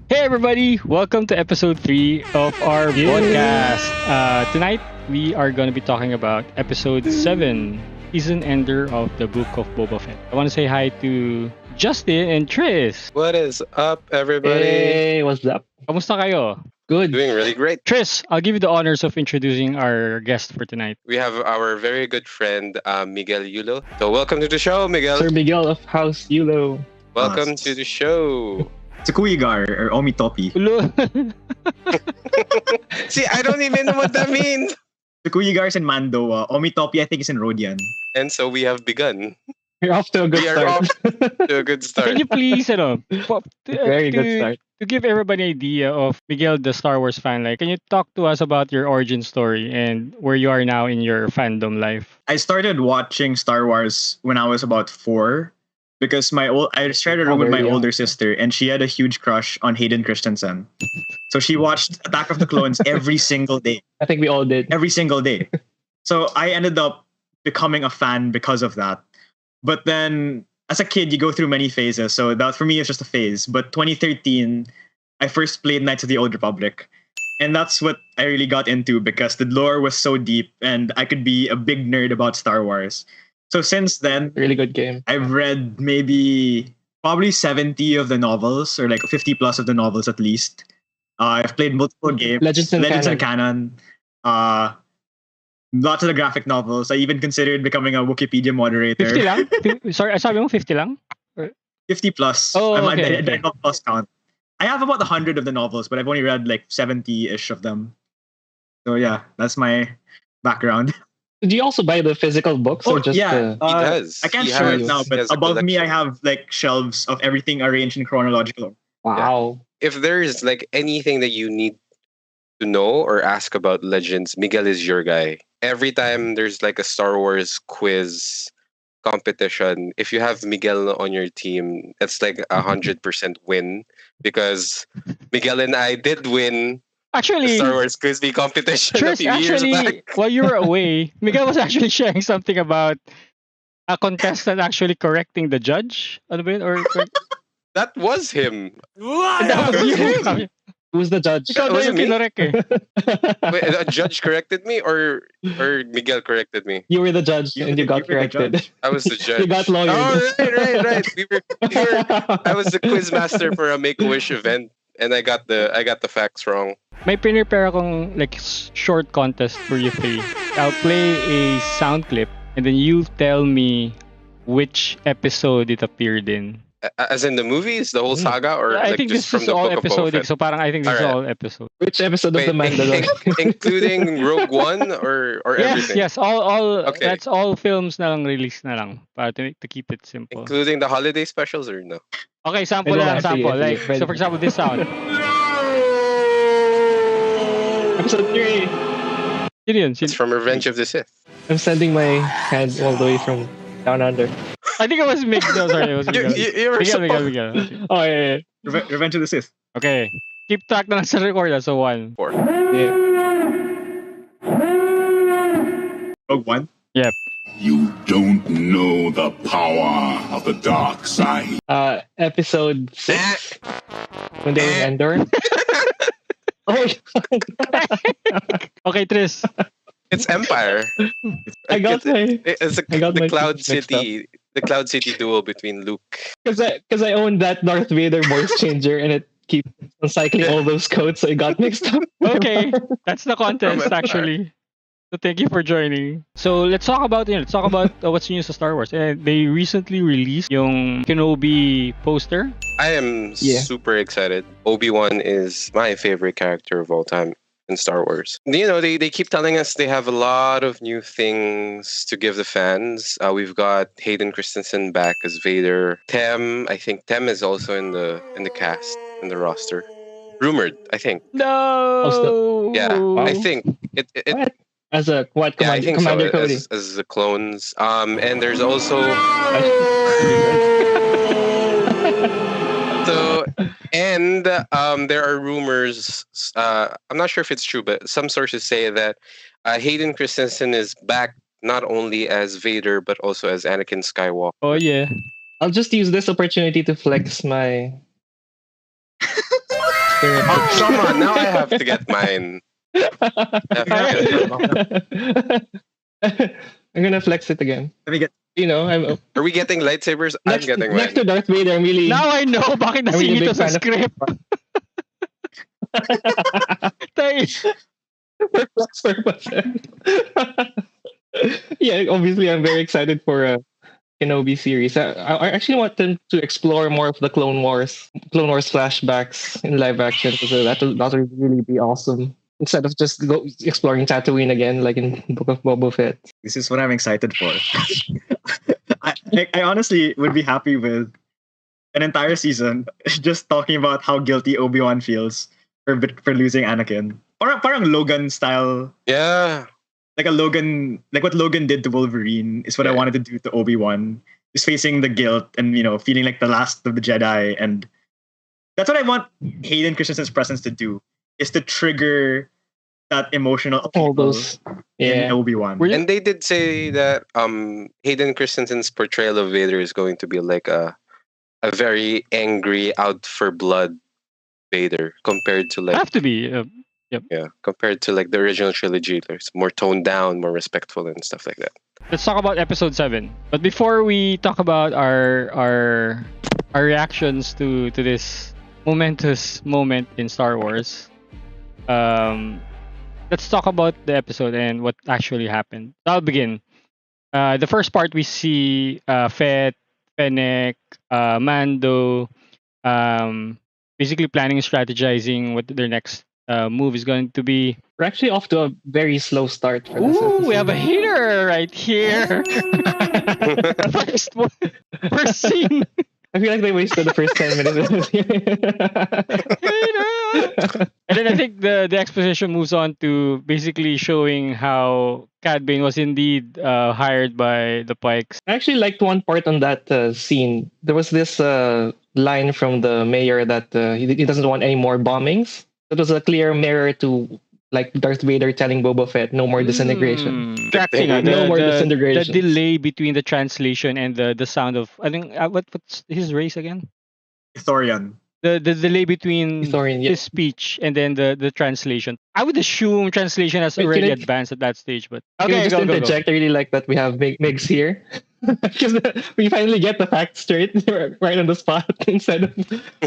Hey everybody, welcome to episode 3 of our podcast. Tonight we are going to be talking about episode 7, season ender of the Book of Boba Fett. I want to say hi to Justin and Tris. What is up, everybody? Hey, what's up? Kamusta kayo? Good. Doing really great. Tris, I'll give you the honors of introducing our guest for tonight. We have our very good friend, Miguel Yulo. So welcome to the show, Miguel. Sir Miguel of House Yulo. Welcome to the show. It's a Qui-Gon or Omitopi. Ulo. See, I don't even know what that means. The Qui-Gon is in Mando. Omitopi, I think, is in Rodian. And so we have begun. You're off to a good We are start. off to a good start. Can you please, Very good start. To give everybody an idea of Miguel, the Star Wars fan, like, can you talk to us about your origin story and where you are now in your fandom life? I started watching Star Wars when I was about 4 because I shared a room with my older sister and she had a huge crush on Hayden Christensen. So she watched Attack of the Clones every single day. I think we all did. Every single day. So I ended up becoming a fan because of that. But then as a kid, you go through many phases. So that for me is just a phase. But 2013, I first played Knights of the Old Republic. And that's what I really got into because the lore was so deep and I could be a big nerd about Star Wars. So since then, Really good game. I've read probably 70 of the novels or like 50 plus of the novels at least. I've played multiple games. Legends and Canon. Lots of the graphic novels. I even considered becoming a Wikipedia moderator. 50 lang? Sorry, sabi mo 50 lang? 50 plus. Oh, I okay. don't plus count. I have about 100 of the novels, but I've only read like 70-ish of them. So yeah, that's my background. Do you also buy the physical books or just He does. I can't He show it has- now, he but has a above me I collection. have like shelves of everything arranged in chronological. Wow. If there's like anything that you need to know or ask about Legends, Miguel is your guy. Every time there's like a Star Wars quiz competition, if you have Miguel on your team, it's like 100% win because Miguel and I did win the Actually, Star Wars quiz bee competition a Tris, few years actually, back. while you were away, Miguel was actually sharing something about a contestant actually correcting the judge. Ano ba yun? Or That was him. that was you. Who's the judge? Ikaw na was yung me? kinorek eh. Wait, a judge corrected me or Miguel corrected me? You were the judge You and were you the- got you were the corrected. judge. I was the judge. You got lawyered. Oh, right. I was the quiz master for a Make-A-Wish event, and I got the facts wrong. May pinrepare akong like short contest for you three. I'll play a sound clip and then you tell me which episode it appeared in. As in the movies, the whole saga, or I like think just this from is the all book of Boba episodic, Fett? so parang I think this is Alright. all episode. Which episode of Wait, the Mandalorian? including Rogue One or everything, Yes, all Okay. that's all films na lang release na lang para to keep it simple. including the holiday specials, or no? Okay, sample Ito lang, lang, sample. sige, Like, sige. so for example, this sound. Episode 3. Yun yun. It's from Revenge of the Sith. I'm sending my hand all the way from down under. I think it was Mig. No, sorry, it was Miguel. You were Miguel. Oh, yeah. Revenge of the Sith. Okay. Keep track na lang sa record. So 1. Yeah. Rogue One. Yep. You don't know the power of the dark side. Episode 6. When they were in Endor. Oh, Okay, Tris. It's Empire. I got my... It's I got the my Cloud mixed up. City. The Cloud City duel between Luke. Because I own that Darth Vader voice changer and it keeps on cycling all those codes, so I got mixed up. Okay. That's the contest, From actually. So thank you for joining. So let's talk about what's new sa Star Wars. They recently released yung Kenobi poster. I am Yeah. super excited. Obi-Wan is my favorite character of all time in Star Wars. You know, they keep telling us they have a lot of new things to give the fans. We've got Hayden Christensen back as Vader. I think Tem is also in the cast, in the roster. Rumored, I think. No. Yeah, Wow. I think it What? As a what? yeah, I think Commander so. Cody. As the clones. And there's also so and there are rumors. I'm not sure if it's true, but some sources say that Hayden Christensen is back not only as Vader but also as Anakin Skywalker. Oh yeah. I'll just use this opportunity to flex my Oh, come on! Now I have to get mine. I'm gonna flex it again. Let me get. I'm Are we getting lightsabers? I'm getting next to mine. Darth Vader. I'm really Now I know bakit I'm really a nasingit big to sa fan of- script. Tayo. for flex purposes. Yeah, obviously, I'm very excited for a Kenobi series. I actually want them to explore more of the Clone Wars flashbacks in live action, because that would really be awesome. Instead of just exploring Tatooine again, like in Book of Boba Fett. This is what I'm excited for. I honestly would be happy with an entire season just talking about how guilty Obi-Wan feels for losing Anakin. Parang Logan style. Yeah. Like what Logan did to Wolverine is what I wanted to do to Obi-Wan. Just facing the guilt and feeling like the last of the Jedi, and that's what I want Hayden Christensen's presence to do, is to trigger that emotional All upheaval those, in Obi-Wan. And they did say that Hayden Christensen's portrayal of Vader is going to be like a very angry, out for blood Vader compared to like Have to be. compared to like the original trilogy. It's more toned down, more respectful, and stuff like that. Let's talk about episode 7. But before we talk about our reactions to this momentous moment in Star Wars, let's talk about the episode and what actually happened. I'll begin. The first part, we see Fett, Fennec, Mando, basically planning and strategizing what their next move is going to be. we're actually off to a very slow start for this Ooh, episode. we have a hater right here. First scene. I feel like they wasted the first 10 minutes. And then I think the exposition moves on to basically showing how Cad Bane was indeed hired by the Pikes. I actually liked one part on that scene. There was this line from the mayor that he doesn't want any more bombings. It was a clear mirror to like Darth Vader telling Boba Fett, no more disintegration. No more disintegration. The delay between the translation and the sound of, I think, what's his race again? Ithorian. The delay between Ithorian, yeah. his speech and then the translation. I would assume translation has Wait, already can I- advanced at that stage, but Can I okay, just go. interject? I really like that we have Migs here. Because we finally get the facts straight right on the spot instead of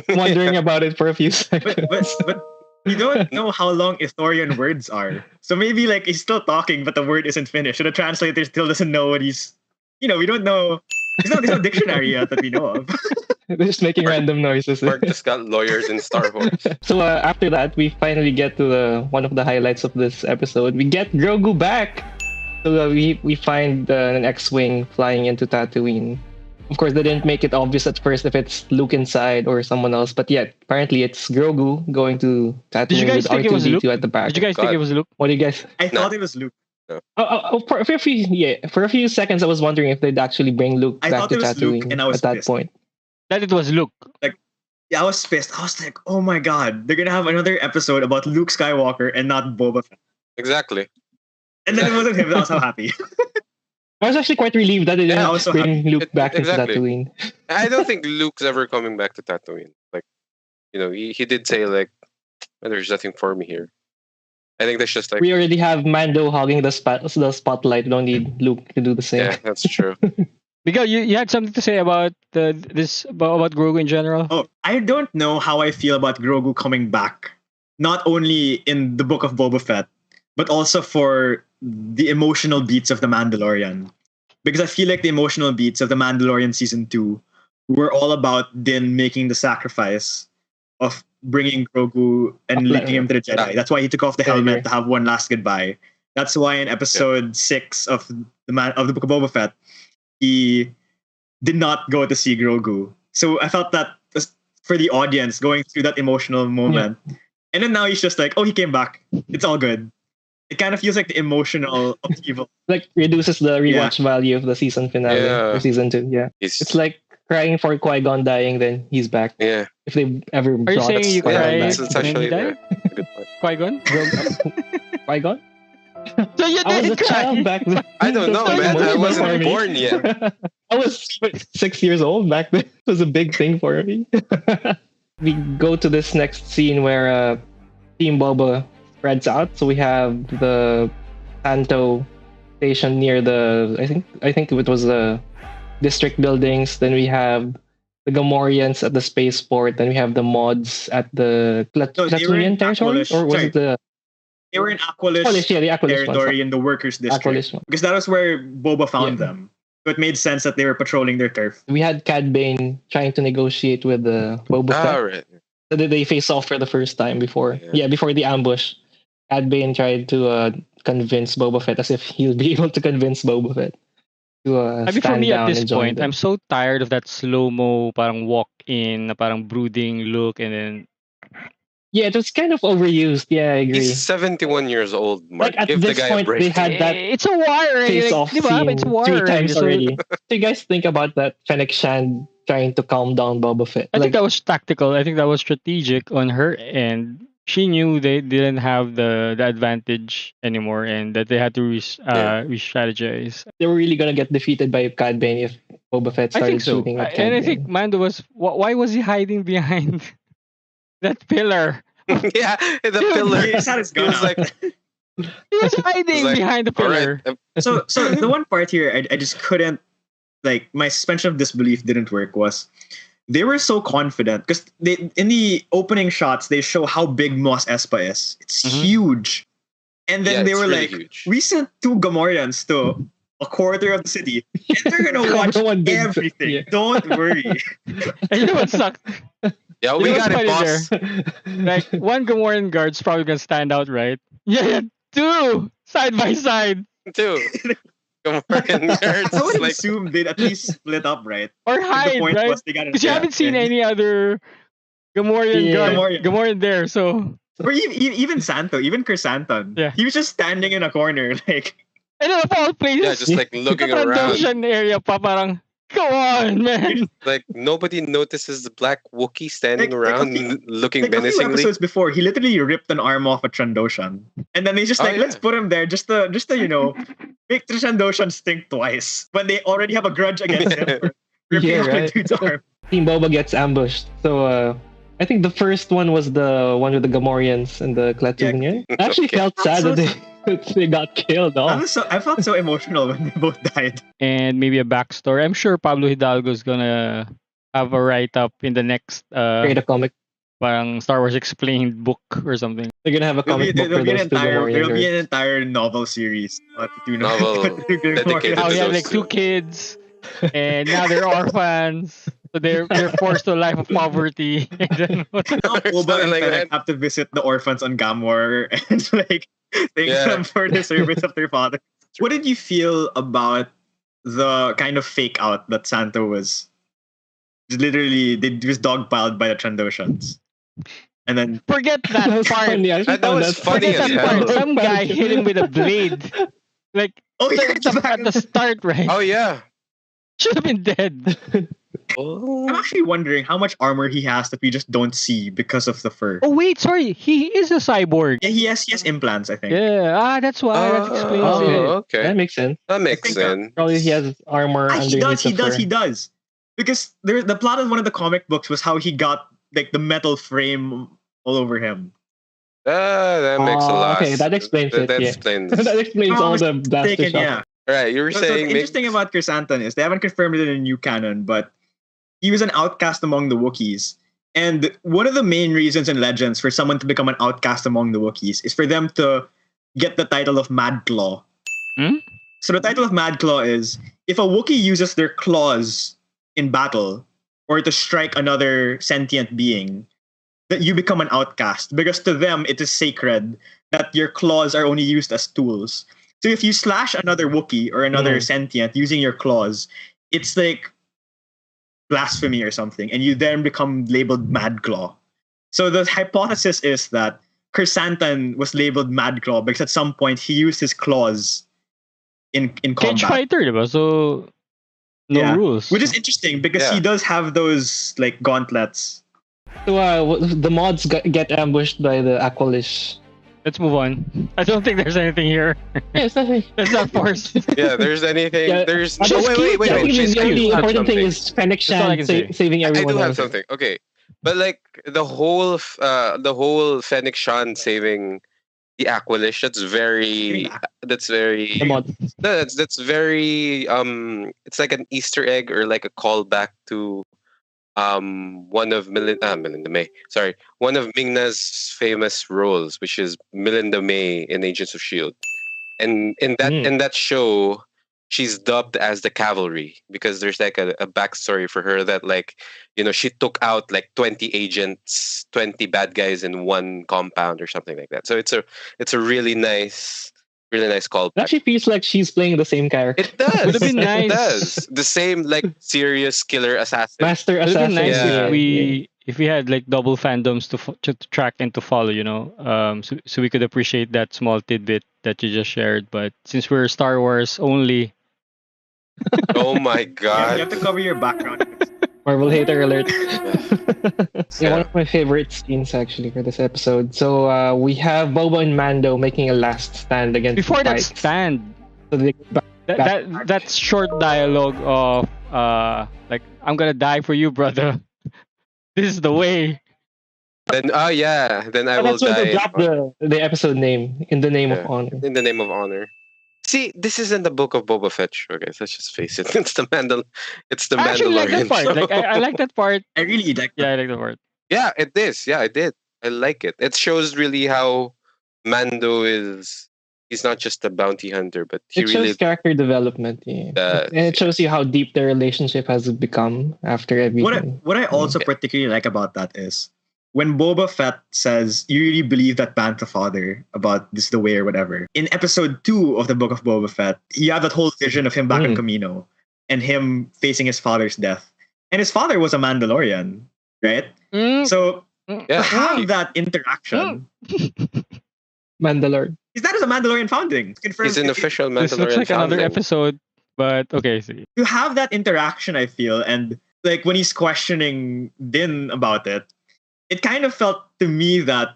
wondering about it for a few seconds. But you don't know how long Ithorian words are. So maybe like he's still talking, but the word isn't finished. So the translator still doesn't know what he's. We don't know. There's no dictionary yet that we know of. They're just making random noises. Mark just got lawyers in Star Wars. So after that, we finally get to one of the highlights of this episode. We get Grogu back. So we find an X-wing flying into Tatooine. Of course, they didn't make it obvious at first if it's Luke inside or someone else. But yeah, apparently it's Grogu going to Tatooine Did you guys with think it was R2-D2 Luke? at the back. Did you guys think it was Luke? What do you guys? I thought it was Luke. For a few seconds, I was wondering if they'd actually bring Luke I back thought to it was Luke, Tatooine and I was at that pissed. point. That it was Luke. Yeah, I was pissed. I was like, oh my god, they're gonna have another episode about Luke Skywalker and not Boba Fett. Exactly. And then it wasn't him. I was so happy. I was actually quite relieved that they didn't Yeah, I was so bring Luke back Exactly. into Tatooine. I don't think Luke's ever coming back to Tatooine. Like, he did say like, there's nothing for me here. I think that's just like, We already have Mando hogging the spotlight. We don't need Luke to do the same. yeah, that's true. Miguel, you had something to say about about Grogu in general? Oh, I don't know how I feel about Grogu coming back. Not only in the Book of Boba Fett, but also for the emotional beats of The Mandalorian. Because I feel like the emotional beats of The Mandalorian Season 2 were all about Din making the sacrifice of bringing Grogu and linking him to the Jedi. That's why he took off the helmet to have one last goodbye. That's why in episode 6 of the Book of Boba Fett, he did not go to see Grogu. So I felt that for the audience going through that emotional moment. Yeah. And then now he's just like, oh, he came back. It's all good. It kind of feels like the emotional upheaval. Like reduces the rewatch value of the season finale or season 2. Yeah. It's like crying for Qui-Gon dying, then he's back. Yeah. If they ever Are you saying you cried? It's actually Qui-Gon? Qui-Gon? So you I was did a child back then. I don't know, man. I wasn't born yet. I was 6 years old back then. It was a big thing for me. we go to this next scene where Team Boba spreads out. So we have the Santo station near the I think it was the district buildings. Then we have the Gamorreans at the spaceport. Then we have the mods at the Platonian territory, or was it the? They were in Aqualish, The Aqualish territory in the workers' district because that was where Boba found them. So it made sense that they were patrolling their turf. We had Cad Bane trying to negotiate with Boba Fett. Right. So they face off for the first time before before the ambush. Cad Bane tried to convince Boba Fett as if he'll be able to convince Boba Fett to I mean, for stand me down at this and join point, them. I'm so tired of that slow-mo parang walk-in, na parang brooding look, and then Yeah, it was kind of overused. Yeah, I agree. He's 71 years old, Mark. Like at Give the this guy a point, break. they had that it's a war already. face-off Like, di ba? scene It's war 3 times so already. So you guys think about that Fennec Shand trying to calm down Boba Fett? I think that was tactical. I think that was strategic on her end. She knew they didn't have the advantage anymore, and that they had to re-strategize. they were really gonna get defeated by Cad Bane if Boba Fett I started think so. shooting at Cad And I Bane. think Mando was. Why was he hiding behind that pillar? Yeah, the pillar. He just had his He gun was out. like, He was hiding like, behind the all pillar. right. So the one part here I just couldn't, like, my suspension of disbelief didn't work was they were so confident because they in the opening shots they show how big Mos Espa is. It's huge. And then Yeah, they it's were really like, huge. we sent 2 Gamorreans to a quarter of the city and they're gonna watch Everyone did- everything. yeah. Don't worry. And you know what sucked? Yeah, You we know got what's it, funny boss. Like, one Gamorrean guard's probably gonna stand out, right? Yeah, 2 side by side. Too. Gamorrean guards. I would Like, assume they'd at least split up, right? Or But hide, the point right? was they got Because you haven't seen any other Gamorrean Yeah. guard, Gamorrean there, so. Or even Santo, even Krrsantan. Yeah. He was just standing in a corner, like. And then of all places, yeah, just like looking the around. Trandoshan area pa parang, come on, man. Like nobody notices the black Wookiee standing Like, around a few- looking Like a few menacingly. episodes before, he literally ripped an arm off a Trandoshan, and then they just Oh, like, let's yeah. put him there just to make the Trandoshan stink twice when they already have a grudge against him for ripping Yeah, off a right. dude's arm. Team Boba gets ambushed. So I think the first one was the one with the Gamorreans and the Klatooinian. I actually Okay. felt sad So that they got killed off. I felt so emotional when they both died. And maybe a backstory. I'm sure Pablo Hidalgo's gonna have a write-up in the next Create a comic. parang Star Wars Explained book or something. They're gonna have a comic book for those two Gamorrean There'll be an girls. entire novel series. Novel dedicated How to he had those like 2 two. kids, and now they're orphans. So they're forced to a life of poverty. And then Boba and Like Fennec that. have to visit the orphans on Gamor and like thank Yeah. them for the service of their father. What did you feel about the kind of fake out that Santo was literally they was dogpiled by the Trandoshans? And then forget That that was part. funny. I actually That found was that funny Forget as that hell. part. Some guy hit him with a blade. Like oh yeah, at the start, right? Oh yeah. Should have been dead. I'm actually wondering how much armor he has that we just don't see because of the fur. Oh wait, sorry. He is a cyborg. Yeah, he has implants, I think. Yeah. That's why. That explains Oh, it. okay. That makes sense. That makes think, sense. Probably he has armor He underneath does, the fur. he does. Because the plot of one of the comic books was how he got like the metal frame all over him. That makes a Oh, lot. okay, that explains it, That yeah. explains. That explains No, I all was the blaster Taken, shots. yeah. Right, you were So saying. the interesting about Krrsantan is they haven't confirmed it in new canon, but he was an outcast among the Wookiees. And one of the main reasons in Legends for someone to become an outcast among the Wookiees is for them to get the title of Madclaw. Hmm? So the title of Madclaw is if a Wookiee uses their claws in battle or to strike another sentient being, that you become an outcast because to them it is sacred that your claws are only used as tools. So if you slash another Wookiee or another sentient using your claws, it's like blasphemy or something, and you then become labeled Madclaw. So the hypothesis is that Krrsantan was labeled Madclaw because at some point he used his claws in Cage combat. fighter, diba? So no Yeah. rules. Which is interesting because Yeah. he does have those like gauntlets. So the mods get ambushed by the Aqualish. Let's move on. I don't think there's anything here. Yeah, it's nothing. Let's not force. Yeah, there's anything. Yeah, There's. I Oh, just wait. I think She's the only cute. I have important thing something. is Fennec all I Shand can say. saving I everyone do have else. something. Okay. But like the whole Fennec Shan saving the Aqualish, that's very The mod. no, that's very it's like an Easter egg or like a callback to one of Melinda May. Sorry, one of Ming-Na's famous roles, which is Melinda May in Agents of Shield. And in that show, she's dubbed as the Cavalry because there's like a backstory for her that like, you know, she took out like 20 agents, 20 bad guys in one compound or something like that. So it's a really nice It callback. actually feels like she's playing the same character. It does. Would have been nice. It does. The same like serious killer assassin. Master It would have Assassin. been nice Yeah. if we had like double fandoms to track and to follow, you know, so we could appreciate that small tidbit that you just shared. But since we're Star Wars only, Oh my You god. have to cover your background. Marvel hater alert. Yeah. One of my favorite scenes actually for this episode. So we have Boba and Mando making a last stand against before the that fight. stand, So they go back. that short dialogue of like, I'm gonna die for you, brother. This is the way. Then then I Oh, will that's where they die drop the episode name, In the Name Yeah. of Honor. in the name of honor. See, this isn't the book of Boba Fett show, guys. Let's just face it. It's the I actually like that Mandalorian part. show. Like I like that part. I really like Yeah, I like that part. Yeah, it is. Yeah, I did. I like it. It shows really how Mando is. He's not just a bounty hunter, but he It shows really. character development, yeah. does, And it shows you how deep their relationship has become after everything. What I also particularly like about that is when Boba Fett says, "You really believe that Bantha father about this the way or whatever." In episode 2 of the Book of Boba Fett, you have that whole vision of him back in Kamino and him facing his father's death, and his father was a Mandalorian, right? So to Yeah. have that interaction, Mandalore. that is a Mandalorian founding. Confirmed. He's an official This Mandalorian. looks like another founding. episode, but okay. See. To have that interaction, I feel, and like when he's questioning Din about it, it kind of felt to me that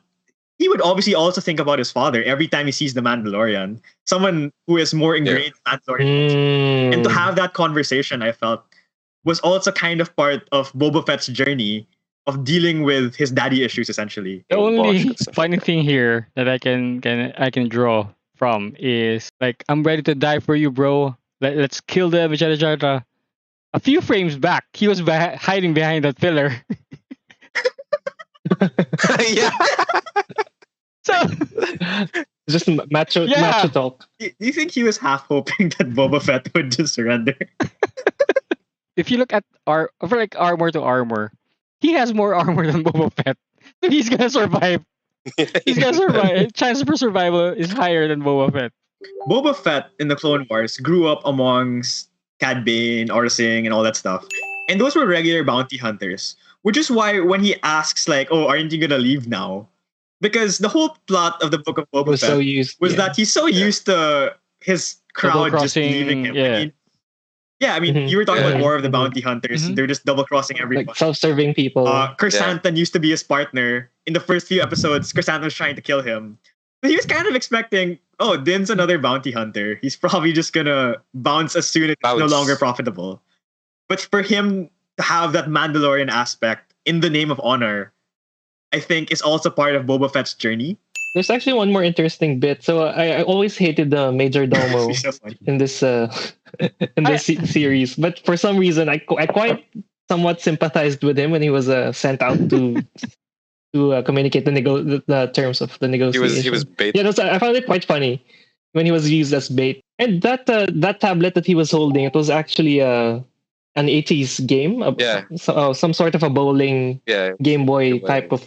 he would obviously also think about his father every time he sees the Mandalorian, someone who is more ingrained in Mandalorian. And to have that conversation, I felt, was also kind of part of Boba Fett's journey of dealing with his daddy issues, essentially. The only and stuff funny like that. thing here that I can draw from is like, I'm ready to die for you, bro. Let's kill the Vegeta Jara. A few frames back, he was hiding behind that pillar. Yeah. So Just macho talk. Do you think he was half hoping that Boba Fett would just surrender? if you look at for like armor to armor, he has more armor than Boba Fett. So he's gonna survive. He's gonna survive. Chance for survival is higher than Boba Fett. Boba Fett in the Clone Wars grew up amongst Cad Bane, Aurra Sing, and all that stuff. And those were regular bounty hunters. Which is why when he asks, like, "Oh, aren't you gonna leave now?" Because the whole plot of the Book of Boba Was Fett so used. was that he's so used to his crowd just Double-crossing, leaving him. yeah. I mean, you were talking about Yeah. more of the bounty hunters. Mhm. They're just double crossing everyone. like self-serving people. Krrsantan used to be his partner. In the first few episodes, Krrsantan was trying to kill him. But he was kind of expecting, oh, Din's another bounty hunter. He's probably just gonna bounce as soon as it's no Bounce. longer profitable. But for him to have that Mandalorian aspect in the name of honor, I think is also part of Boba Fett's journey. There's actually one more interesting bit. So I always hated the Major Domo It's so funny. in this series, but for some reason I quite somewhat sympathized with him when he was sent out to communicate the terms of the negotiation. He was bait. Yeah, I found it quite funny when he was used as bait. And that tablet that he was holding, it was actually an 80s game. Some sort of a bowling Yeah. Game Boy Game Boy. type of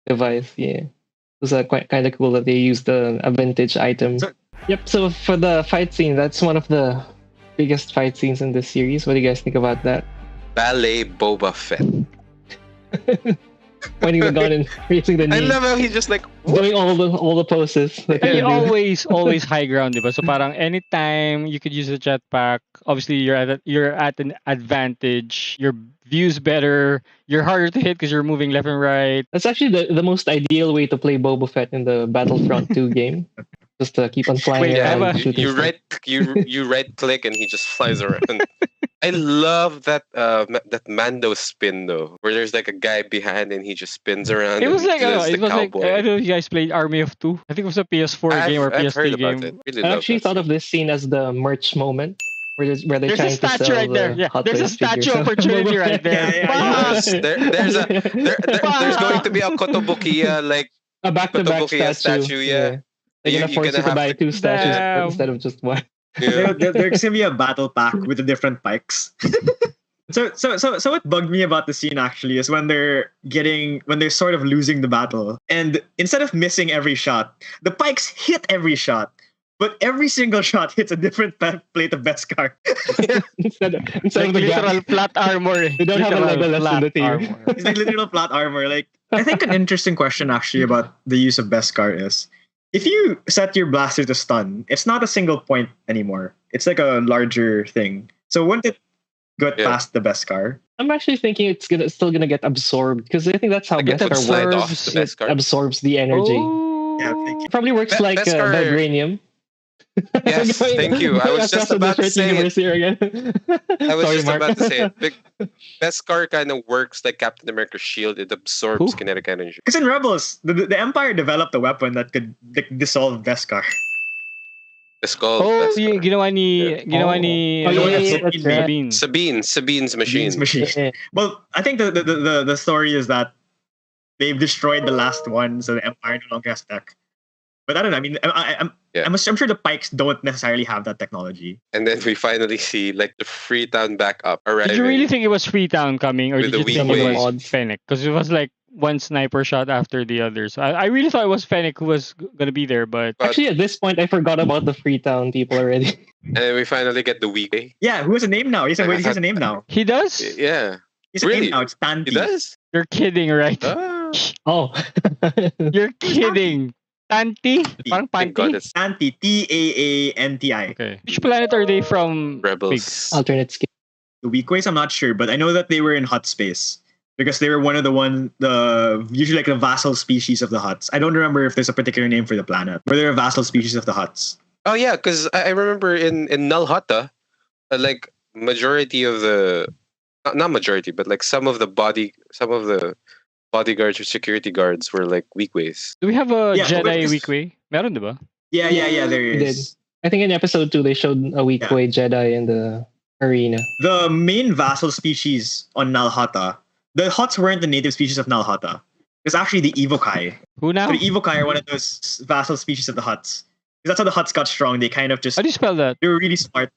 device. Yeah, it was quite kind of cool that they used a vintage item. Yep. So for the fight scene, that's one of the biggest fight scenes in this series. What do you guys think about that? Ballet Boba Fett. Pointing the gun and raising the knee, I love how he's just like, doing all the poses. Like And they you do. always high ground, diba? So parang anytime you could use a jetpack, obviously you're at an advantage. Your view's better. You're harder to hit because you're moving left and right. That's actually the most ideal way to play Boba Fett in the Battlefront 2 game. Just to keep on flying Wait, around. Eva, shooting you stuff. right click and he just flies around. I love that that Mando spin though, where there's like a guy behind and he just spins around. It was and like, does the it was like, cowboy. I don't know if you guys played Army of Two. I think it was a PS4 game or I've heard PS3 about game. it. Really I love actually that thought scene. of this scene as the merch moment, where they're There's a trying to statue sell right there. the Yeah, Hot there's a Toys statue figures. opportunity right there. Yeah. Yes, there's going to be a Kotobukiya like A back-to-back Kotobukiya statue. statue. Yeah, They're gonna you're force gonna you to have buy to. two statues Damn. instead of just one. Yeah. There's gonna be a battle pack with the different pikes. So what bugged me about the scene actually is when they're sort of losing the battle, and instead of missing every shot, the pikes hit every shot, but every single shot hits a different plate of Beskar. instead of Like the literal flat armor. We don't have a Literal Legolas in the flat team. armor. It's like literal plot armor. Like, I think an interesting question actually about the use of Beskar is, if you set your blaster to stun, it's not a single point anymore. It's like a larger thing. So wouldn't it get past the Beskar? I'm actually thinking it's still gonna get absorbed, because I think that's how Like it would slide Beskar off works. the Beskar. It absorbs the energy. Oh. Yeah, thank you. Probably works like Beskar- vibranium. Yes, thank you. I was just about to say it. I was just about to say it. Beskar kind of works like Captain America's shield. It absorbs Ooh. kinetic energy. Because in Rebels, the Empire developed a weapon that could dissolve Beskar. The skull. Oh, Beskar. ginawa ni Oh, yeah, yeah, Sabine. yeah. Sabine. Sabine's machine. Machine. Well, I think the story is that they've destroyed the last one, so the Empire no longer has tech. But I don't know. I mean, I'm sure the Pikes don't necessarily have that technology. And then we finally see like the Freetown backup arriving. Did you really think it was Freetown coming, or With did you the think weak it ways. was Fennec? Because it was like one sniper shot after the other. So I really thought it was Fennec who was gonna be there, but But- Actually, at this point, I forgot about the Freetown people already. And then we finally get the weak way. Yeah, who has a name now? He has a name now. he does. Yeah, He's a Really? name now. It's Tanti. he does. You're kidding, right? Ah. Oh, You're kidding. Tanti? Parang Thank God Panty? it's Tanti. Taanti. Okay. Which planet are they from? Rebels. alternate skin. The weak ways, I'm not sure, but I know that they were in Hutt space because they were one of the usually like the vassal species of the Hutts. I don't remember if there's a particular name for the planet, but they're a vassal species of the Hutts. Oh yeah, because I remember in Null Hutta, like majority of the not majority, but like some of the bodyguards or security guards were like weak ways. Do we have a Yeah, Jedi but- weak way? Meron, diba? Yeah, there They is. I think in episode 2 they showed a weak Yeah. way Jedi in the arena. The main vassal species on Nal Hutta, the Hutts weren't the native species of Nal Hutta. It's actually the Evokai. Who now? So the Evokai are one of those vassal species of the Hutts. Because that's how the Hutts got strong. They kind of just How do you spell that? they were really smart.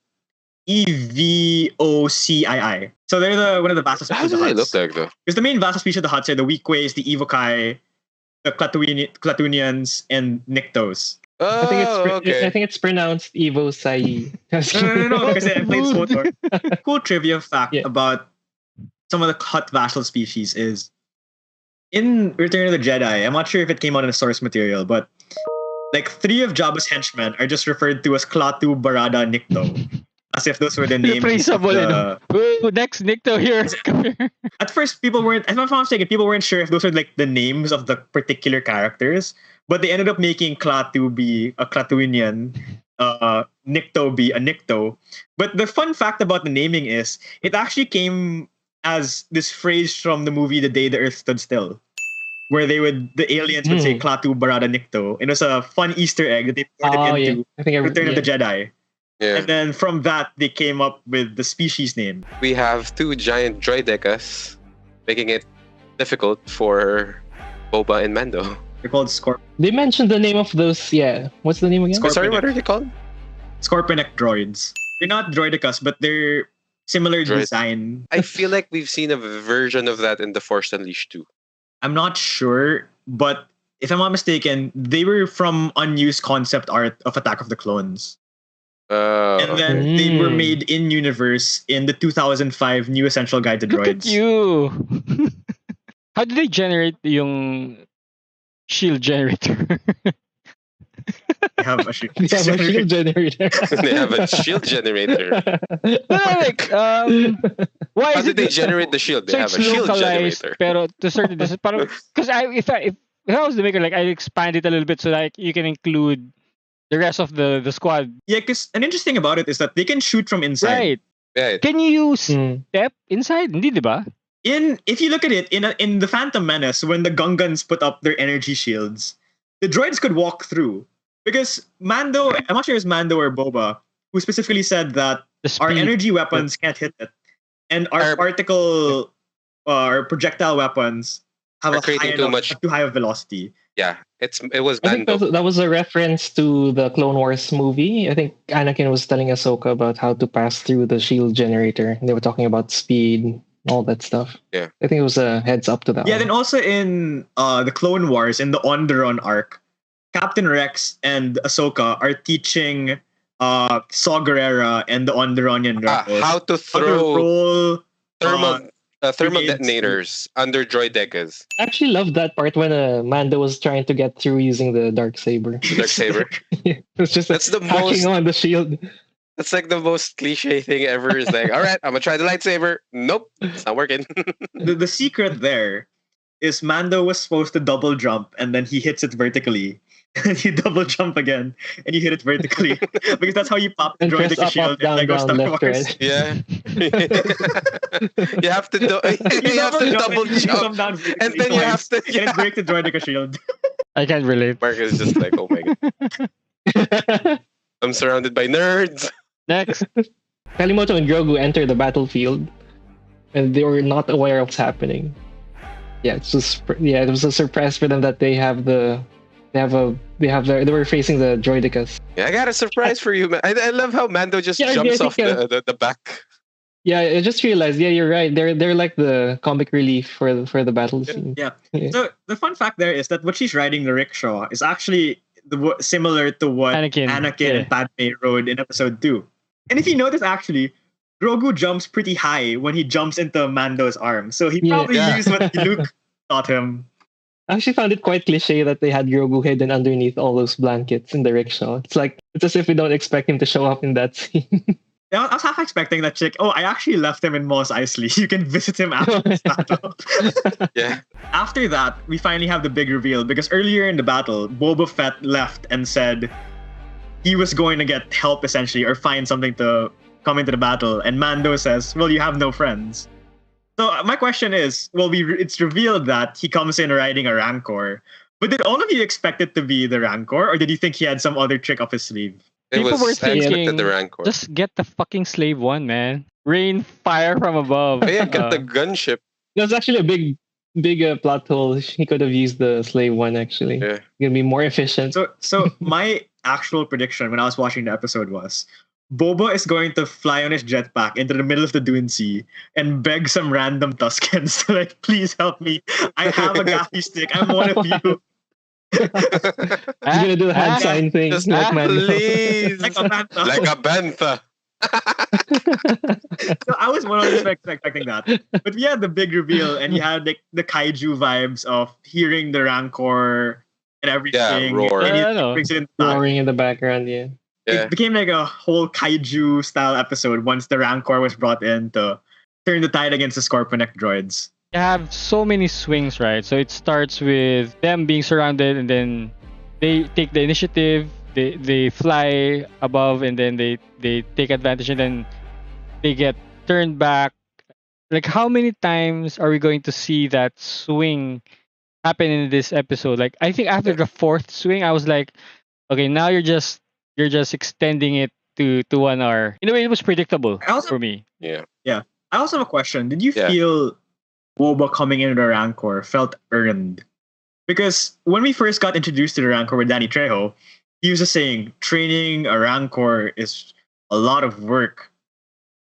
Evocii. So they're one of the vassal How species do of the they Hutts. look like though? Because the main vassal species of the Hutts are the Weakways, the Evokai, the Klatooinians, and Niktos. Oh, I think it's okay. I think it's pronounced Evo Sai. No, because I played SWTOR. Cool trivia fact Yeah. about some of the Hutt vassal species is in Return of the Jedi, I'm not sure if it came out in the source material, but like 3 of Jabba's henchmen are just referred to as Klaatu, Barada, Nikto. As if those were the names. Irreplaceable, of eh, the- no? Ooh, next Nikto here. Come here. At first, people weren't, if I'm not mistaken, people weren't sure if those were like the names of the particular characters, but they ended up making Klaatu be a Klatooinian, Nikto be a Nikto. But the fun fact about the naming is, it actually came as this phrase from the movie The Day the Earth Stood Still, where the aliens would say Klaatu, Barada, Nikto. It was a fun Easter egg that they put Oh yeah, into I think Return of the Jedi. Yeah. And then from that, they came up with the species name. We have 2 giant droidekas, making it difficult for Boba and Mando. They're called They mentioned the name of those. Yeah, what's the name again? Sorry, what are they called? Scorpionic droids. They're not droidekas, but they're similar Droid. design. I feel like we've seen a version of that in The Force Unleashed too. I'm not sure, but if I'm not mistaken, they were from unused concept art of Attack of the Clones. And then they were made in universe in the 2005 New Essential Guide to Look Droids. at you. How do they generate yung shield generator? They have a shit. They have a shield generator. They have a shield generator. No, like, why How is did it they generate the shield? They so have it's a shield localized, generator. pero to a certain distance. Because if I was the maker, like I'd expand it a little bit so like you can include the rest of the squad. Yeah, because an interesting about it is that they can shoot from inside. Right. Yeah. Can you step inside? Hindi, di ba? If you look at it in the Phantom Menace, when the Gungans put up their energy shields, the droids could walk through because Mando. I'm not sure it's Mando or Boba who specifically said that our energy weapons can't hit it, and our particle or projectile weapons have too high of velocity. Yeah, it was I think Mando. that was a reference to the Clone Wars movie. I think Anakin was telling Ahsoka about how to pass through the shield generator. They were talking about speed, all that stuff. Yeah. I think it was a heads up to that. Yeah, then also in the Clone Wars, in the Onderon arc, Captain Rex and Ahsoka are teaching Saw Gerrera and the Onderonian rebels how to throw thermal thermal detonators under droidekas. I actually loved that part when Mando was trying to get through using the dark saber. Dark saber. It was just That's the hacking most on the shield. That's like the most cliche thing ever. Is like, all right, I'm gonna try the lightsaber. Nope, it's not working. The secret there is Mando was supposed to double jump and then he hits it vertically. And you double jump again and you hit it vertically because that's how you pop the And press droideka up, shield up, down, in Lego down, Star left, Wars. right. Yeah. you have to double jump, down and then you have to. and it break the droideka shield. I can't relate. Mark is just like, oh my god, I'm surrounded by nerds. Next. Kalimoto and Grogu enter the battlefield, and they were not aware of what's happening. Yeah, it was a surprise for them that they were facing the droidekas. Yeah, I got a surprise for you, man. I love how Mando just jumps off the back. Yeah, I just realized. Yeah, you're right. They're like the comic relief for the battle scene. Yeah. So the fun fact there is that what she's riding the rickshaw is actually similar to what Anakin and Padme rode in Episode 2. And if you notice, actually, Grogu jumps pretty high when he jumps into Mando's arm. So he probably used what Luke taught him. I actually found it quite cliche that they had Grogu hidden underneath all those blankets in the rickshaw. It's as if we don't expect him to show up in that scene. I was half expecting that chick. Oh, I actually left him in Mos Eisley. You can visit him after this battle. Yeah. After that, we finally have the big reveal because earlier in the battle, Boba Fett left and said he was going to get help essentially or find something to come into the battle. And Mando says, "Well, you have no friends." So my question is, it's revealed that he comes in riding a Rancor. But did all of you expect it to be the Rancor, or did you think he had some other trick up his sleeve? People were thinking, the Rancor. Just get the fucking slave one, man. Rain fire from above. Oh, yeah, get the gunship. That was actually a big plot hole. He could have used the slave one, actually. Yeah. Gonna be more efficient. So my actual prediction when I was watching the episode was, Boba is going to fly on his jetpack into the middle of the Dune Sea and beg some random Tuskens to like, please help me. I have a gaffy stick. I'm one of you. He's gonna do the hand sign thing. Just Like Mando. please. Like a bantha. Like a bantha. So I was 100% expecting that. But we had the big reveal and you had like the kaiju vibes of hearing the Rancor and everything. Yeah, roar. And I it know. brings it in the back. Roaring in the background, yeah. Yeah. It became like a whole kaiju style episode once the Rancor was brought in to turn the tide against the Scorponok droids. You have so many swings, right? So it starts with them being surrounded, and then they take the initiative. They fly above, and then they take advantage, and then they get turned back. Like, how many times are we going to see that swing happen in this episode? Like, I think after the fourth swing, I was like, okay, now you're just extending it to 1 hour. In a way, it was predictable for me. Yeah. I also have a question. Did you feel Boba coming into the Rancor felt earned? Because when we first got introduced to the Rancor with Danny Trejo, he was just saying training a Rancor is a lot of work.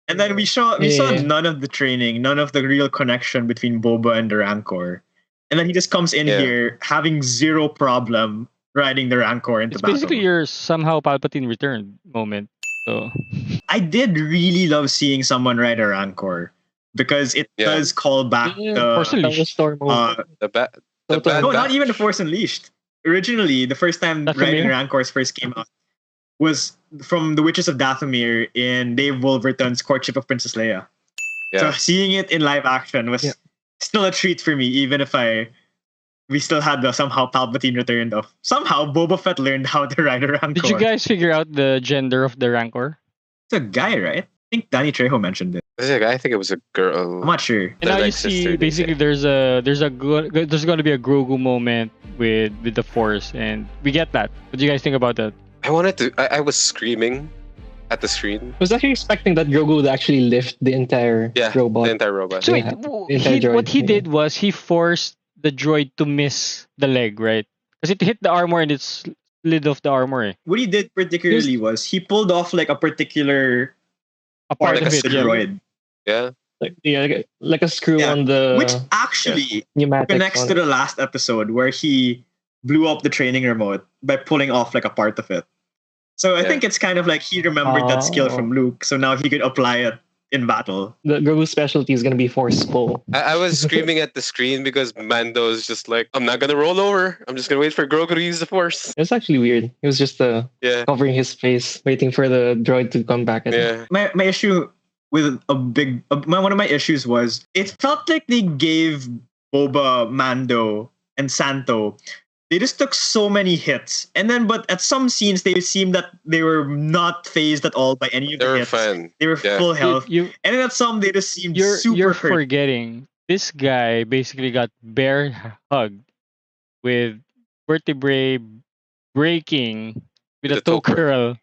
And then we saw none of the training, none of the real connection between Boba and the Rancor. And then he just comes in here having zero problem riding the Rancor into battle. Basically your somehow Palpatine returned moment. So I did really love seeing someone ride a Rancor because it does call back Force Unleashed. No, not even the Force Unleashed. Originally, the first time riding Rancors first came out was from the Witches of Dathomir in Dave Wolverton's Courtship of Princess Leia. Yeah. So seeing it in live action was still a treat for me, even if we still had the somehow Palpatine returned of. Somehow Boba Fett learned how to ride a Rancor. Did you guys figure out the gender of the Rancor? It's a guy, right? think Danny Trejo mentioned it. I think it was a girl. I'm not sure. And now Like you sister, see, they basically, say. there's going to be a Grogu moment with the Force, and we get that. What do you guys think about that? I was screaming at the screen. I was actually expecting that Grogu would actually lift the entire Yeah, robot. the entire robot. So wait, Yeah, the entire droid, what he yeah. did was he forced the droid to miss the leg, right? Because it hit the armor and it slid off the armor. Eh? What he did particularly was he pulled off like a particular A part part of of it, the yeah. droid, Yeah. Like a screw Yeah, on the which actually pneumatics connects on to it. the last episode where he blew up the training remote by pulling off like a part of it. So I Yeah. think it's kind of like he remembered that skill Oh. from Luke, so now he could apply it in battle. The Grogu's specialty is gonna be force pull. I was screaming at the screen because Mando is just like, I'm not gonna roll over. I'm just gonna wait for Grogu to use the Force. It was actually weird. It was just Yeah. covering his face, waiting for the droid to come back at him. Yeah. My issue with one of my issues was it felt like they gave Boba, Mando, and Santo. They just took so many hits, and then but at some scenes they seemed that they were not phased at all by any of They the were hits. fine. They were Yeah. full health, You and then at some they just seemed super you're hurt. forgetting this guy basically got bear hugged with vertebrae breaking with a toe curl.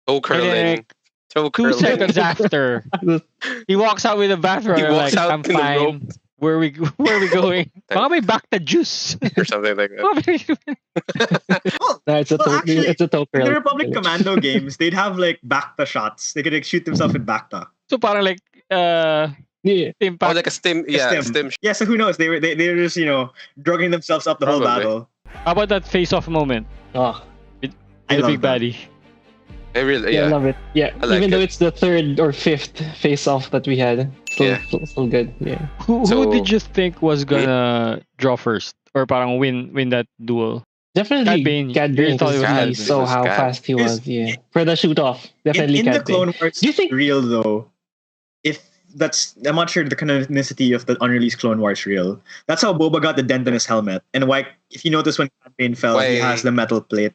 Toe curling. Toe 2 curling. seconds after, he walks out with a bathrobe. He I'm walks like, out I'm in the robe. fine. Where are we going? Baka may back the juice. Or something like that. Oh, No, it's a well, actually, it's a toe in curl. the Republic Commando games, they'd have like Bacta shots. They could like, shoot themselves with Bacta. So parang like Yeah. Oh, impact. like a stim. Yeah, stim. Yeah, so who knows? They were just drugging themselves up the whole Probably. battle. How about that face-off moment Oh, with I the love big that. baddie? I really, yeah, I yeah. love it. Yeah, I like even though it. it's the third or fifth face-off that we had, still, Yeah. still good. Yeah. Who So- did you think was gonna draw first or parang win that duel? Definitely Cad Bane. Cad You Bane thought it was because Cad we Bane. saw It was how Cad. fast he was. Yeah, for the shoot off, definitely In the Cad Bane. Clone Wars Do you think- real though, if that's I'm not sure the canonicity of the unreleased Clone Wars real. That's how Boba got the dent in his helmet, and why if you notice when Cad Bane fell, he Why- has the metal plate.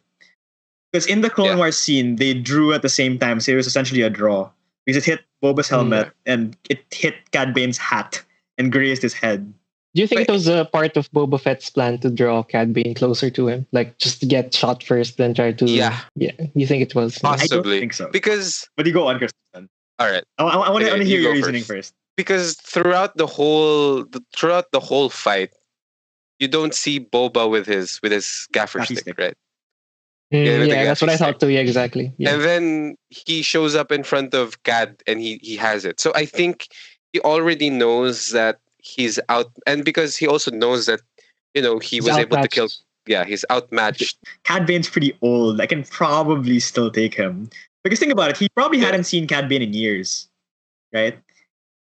Because in the Clone Yeah. Wars scene, they drew at the same time, so it was essentially a draw. Because it hit Boba's helmet and it hit Cad Bane's hat and grazed his head. Do you think Wait. it was a part of Boba Fett's plan to draw Cad Bane closer to him, like just to get shot first, then try to? Yeah. Yeah. You think it was? I don't Possibly. think so. Because, But you go on, Krrsantan. all right. I want Okay, to you hear your go reasoning first. Because throughout the whole fight, you don't see Boba with his gaffer Gaffy stick, stick. right? Mm, Yeah, with the yeah, that's what I gaffy thought too. Yeah, exactly. Yeah. And then he shows up in front of Cad and he has it. So I think he already knows that he's out, and because he also knows that he He's was able to kill. outmatched. Yeah, he's outmatched. Cad Bane's pretty old. I can probably still take him. Because think about it, he probably Yeah. hadn't seen Cad Bane in years, right?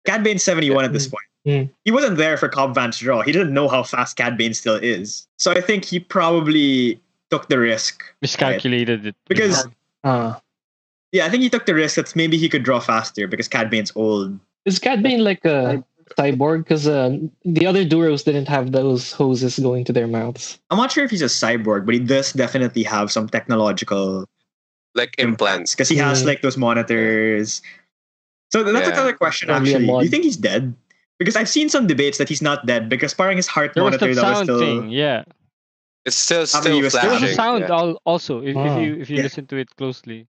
Cad Bane's 71 at this point. Mm. He wasn't there for Cobb Vanth's draw. He didn't know how fast Cad Bane still is. So I think he probably took the risk. Miscalculated it. Because, Yeah, I think he took the risk that maybe he could draw faster because Cad Bane's old. is Cad Bane like a cyborg? Because the other Duros didn't have those hoses going to their mouths. I'm not sure if he's a cyborg, but he does definitely have some technological Like implants. because he has Mm. like those monitors. So that's Yeah. another question Probably a actually. Do mod. you think he's dead? Because I've seen some debates that he's not dead because parang his heart There was monitor that that was sound still thing, yeah. It's still Probably was There was flashing. a sound yeah. also if you Yeah. listen to it closely.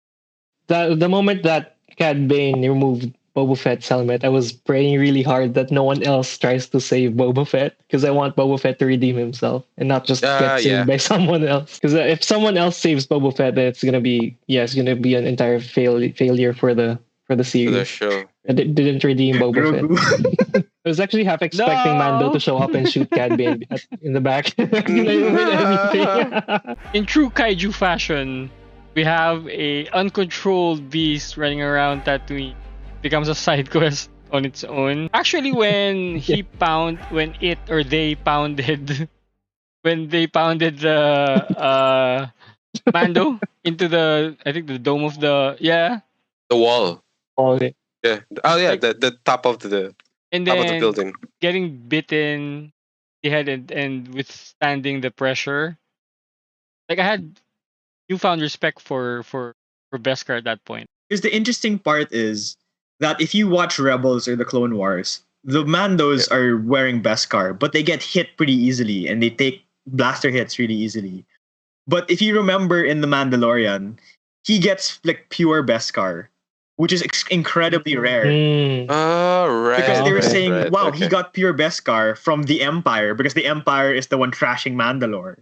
The moment that Cad Bane removed Boba Fett's helmet, I was praying really hard that no one else tries to save Boba Fett because I want Boba Fett to redeem himself and not just get saved Yeah. by someone else. Because if someone else saves Boba Fett, then it's gonna be an entire failure for the For the series. show. It didn't redeem Boba Fett. Grogu. I was actually half expecting Mando to show up and shoot Cad Bane in the back. Anything. In true Kaiju fashion, we have a uncontrolled beast running around Tatooine. Becomes a side quest on its own. Actually, when they pounded the Mando into the dome of the The wall. Okay. Yeah. Oh yeah, Like- the top of the and top of the then building. getting bitten, the head and withstanding the pressure. Like I had newfound respect for Beskar at that point. Because the interesting part is that if you watch Rebels or the Clone Wars, the Mandos are wearing Beskar, but they get hit pretty easily and they take blaster hits really easily. But if you remember in The Mandalorian, he gets like pure Beskar, which is incredibly rare. Oh, right. Because they were saying, right, wow, okay. he got pure Beskar from the Empire, because the Empire is the one trashing Mandalore.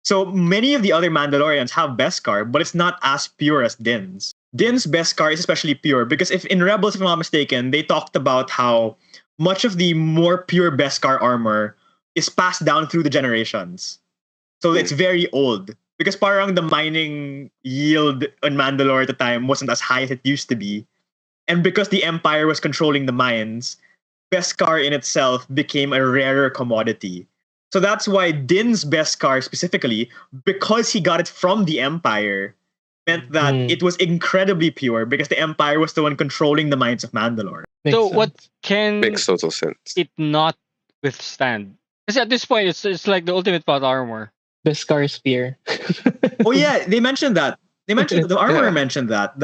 So many of the other Mandalorians have Beskar, but it's not as pure as Din's. Din's Beskar is especially pure because if in Rebels, if I'm not mistaken, they talked about how much of the more pure Beskar armor is passed down through the generations. So it's very old. Because parang the mining yield on Mandalore at the time wasn't as high as it used to be. And because the Empire was controlling the mines, Beskar in itself became a rarer commodity. So that's why Din's Beskar specifically, because he got it from the Empire, meant that it was incredibly pure because the Empire was the one controlling the mines of Mandalore. So what can Makes total sense. it not withstand? Because at this point, it's like the ultimate plot armor. Beskar spear. Oh yeah, they mentioned that. They mentioned the armorer mentioned that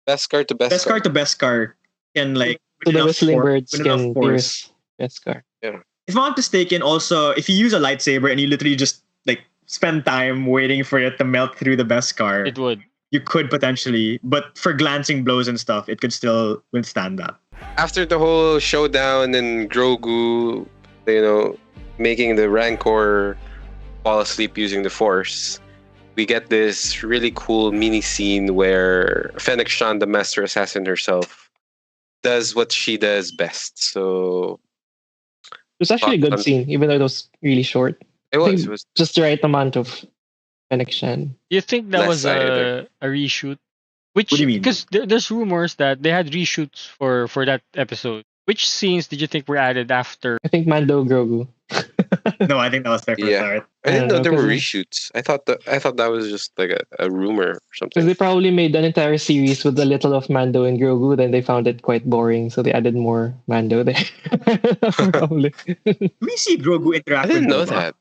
Beskar to Beskar. Beskar to Beskar can like So the whistling birds with enough can force. pierce Beskar. If I'm not mistaken, also if you use a lightsaber and you literally just like spend time waiting for it to melt through the Beskar, It would. you could potentially, but for glancing blows and stuff, it could still withstand that. After the whole showdown and Grogu, making the Rancor fall asleep using the Force, we get this really cool mini scene where Fennec, the Master Assassin herself, does what she does best. So It was actually a good scene, even though it was really short. it was. It was Just the right amount of connection. Do you think that Less was either. a reshoot? Which, What do you mean? Because there's rumors that they had reshoots for that episode. Which scenes did you think were added after? I think Mando Grogu. No, I think that was their first Yeah. art. I didn't know there were 'cause- reshoots. I thought that was just like a rumor or Because something. they probably made an entire series with a little of Mando and Grogu, then they found it quite boring, so they added more Mando there. Probably. Do we see Grogu interact I didn't with know Boba? that.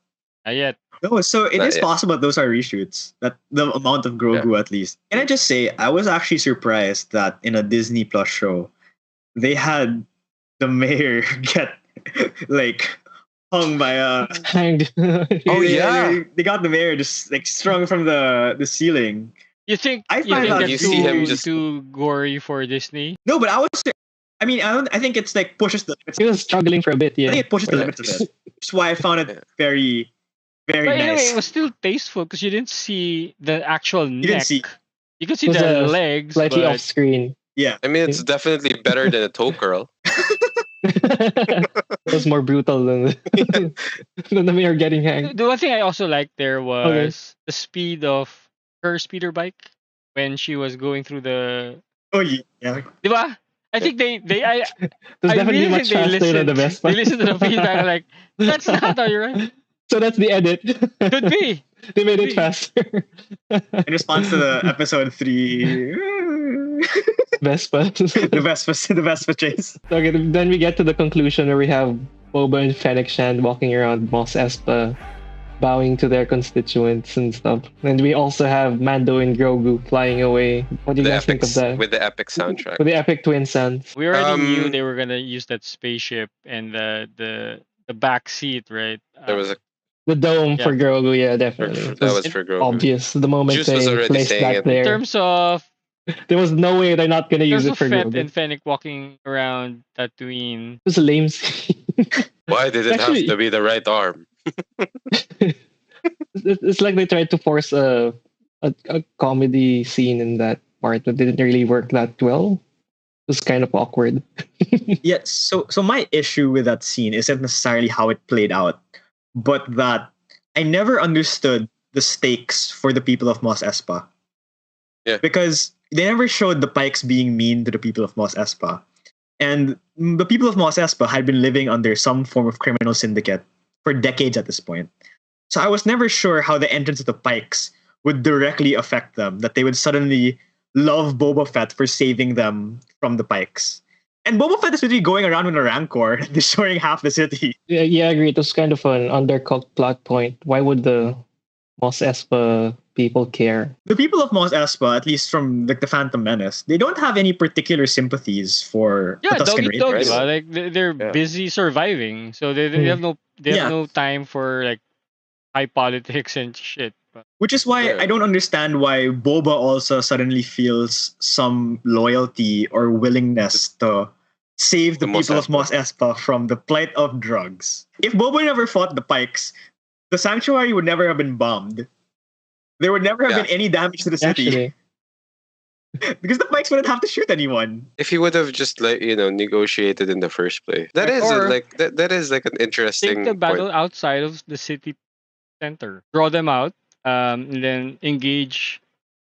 Not yet. No, so it Not is yet. possible that those are reshoots. That the amount of Grogu at least. Can I just say I was actually surprised that in a Disney Plus show, they had the mayor get like hung by a Hanged. Oh, yeah. they got the mayor just like strung from the ceiling. You think I you find think that that's you see him just- too gory for Disney? No, but I think it's like pushes the limits. He was struggling for a bit, I yeah. think it pushes the Yeah. limits of it. That's why I found it very, very But anyway, nice. it was still tasteful because you didn't see the actual neck. didn't see- You could see It was the a legs, Slightly but off screen. Yeah. I mean, it's definitely better than a toe curl. It was more brutal than than the mayor getting hanged. the one thing I also liked there was the speed of her speeder bike when she was going through the. Oh yeah. Diba? I think they I It was definitely really much think faster than the Vespa. They listened to the feedback like that's not how you're right. So that's the edit. Could be. They made it faster. In response to the episode 3 Vespa. the Vespa chase. Okay, then we get to the conclusion where we have Boba and Fennec walking around Mos Espa, bowing to their constituents and stuff. And we also have Mando and Grogu flying away. What do you The guys think of that? with the epic soundtrack. With the epic twin sons. We already knew Um, they were gonna use that spaceship and the back seat, right? There was a The dome for Grogu, yeah, definitely. For- It that was for Grogu. obvious the moment Juice was they already placed saying that it. in there. terms of There was no way they're not gonna use it for Fett Grogu. and Fennec walking around Tatooine. It was a lame scene. Why did it Actually- have to be the right arm? It's like they tried to force a comedy scene in that part, but didn't really work that well. It was kind of awkward. Yeah, so my issue with that scene isn't necessarily how it played out, but that I never understood the stakes for the people of Mos Espa. Yeah. Because they never showed the Pikes being mean to the people of Mos Espa. And the people of Mos Espa had been living under some form of criminal syndicate for decades at this point. So I was never sure how the entrance of the Pikes would directly affect them, that they would suddenly love Boba Fett for saving them from the Pikes. And Boba Fett is literally going around with a Rancor, destroying half the city. Yeah, I agree. It was kind of an undercooked plot point. Why would the Mos Espa people care. The people of Mos Espa, at least from like the Phantom Menace, they don't have any particular sympathies for the Yeah, Tusken dog eat dog, Raiders. diba? Like they're Yeah. busy surviving, so they have no time for like high politics and shit. But Which is why Yeah. I don't understand why Boba also suddenly feels some loyalty or willingness to save the The Mos people of Espa. Mos Espa from the plight of drugs. If Boba never fought the Pikes, the sanctuary would never have been bombed. There would never have Yeah. been any damage to the city Actually, because the Pikes wouldn't have to shoot anyone. If he would have just negotiated in the first place, that is Or- that is like an interesting take the battle point. outside of the city center, draw them out, and then engage.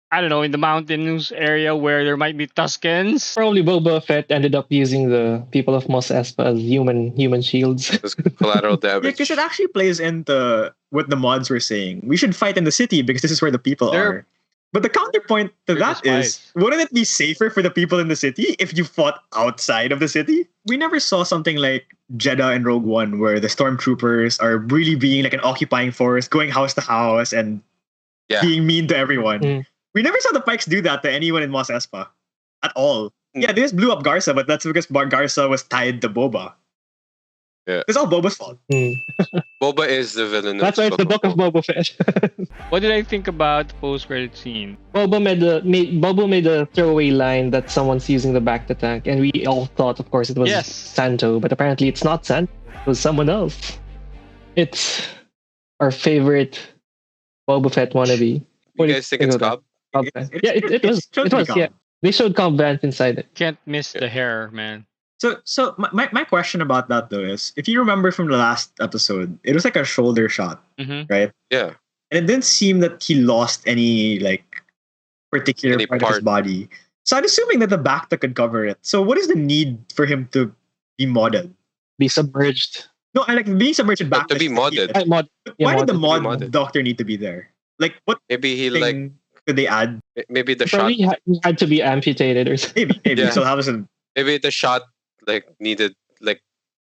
I don't know, in the mountainous area where there might be Tuskens. probably Boba Fett ended up using the people of Mos Espa as human shields. This collateral Yeah, damage. because it actually plays into what the mods were saying. We should fight in the city because this is where the people They're- are. But the counterpoint to they're that the is, spies. wouldn't it be safer for the people in the city if you fought outside of the city? We never saw something like Jeddah in Rogue One, where the stormtroopers are really being like an occupying force, going house to house and Yeah. being mean to everyone. Mm. We never saw the Pikes do that to anyone in Mos Espa at all. Mm. Yeah, they just blew up Garza, but that's because Garza was tied to Boba. Yeah. It's all Boba's fault. Hmm. Boba is the villain. That's why it's the book of Boba Fett. What did I think about the post-credit scene? Boba made a throwaway line that someone's using the back to tank, and we all thought, of course, it was Yes. Santo, but apparently it's not Santo. It was someone else. It's our favorite Boba Fett wannabe. What You do guys think it's of that? Cobb? Cobb It- Vanth. it- Yeah, it was. it's shown It to be was. Yeah, Cobb. they showed Cobb Vanth inside it. Can't miss the hair, man. So my question about that though is, if you remember from the last episode, it was like a shoulder shot, Mm-hmm. right? Yeah. And it didn't seem that he lost any like particular Any part of his part. body. So I'm assuming that the Bacta could cover it. So what is the need for him to be modded? Be submerged. No, I like being submerged in Bacta. To be modded. Yeah, Why did the modded. mod modded. doctor need to be there? Like what Maybe he thing like could they add? maybe the shot. Probably he had to be amputated or something. Maybe. Yeah. So how does it? Maybe the shot like needed like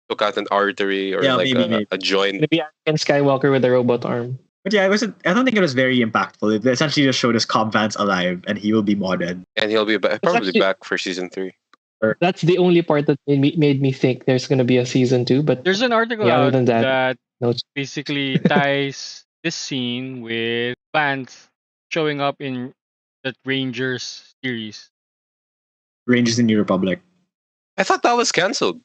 took out an artery or Yeah, like maybe. a joint. Maybe Anakin Skywalker with a robot arm. But yeah, it wasn't. I don't think it was very impactful. It essentially just showed us Cobb Vanth alive, and he will be modded. And he'll be probably actually- back for season 3. That's the only part that made me think there's gonna be a season 2. But There's an article Yeah, other out than that, that no. basically ties this scene with Vanth showing up in that Rangers series. Rangers in New Republic. I thought that was cancelled.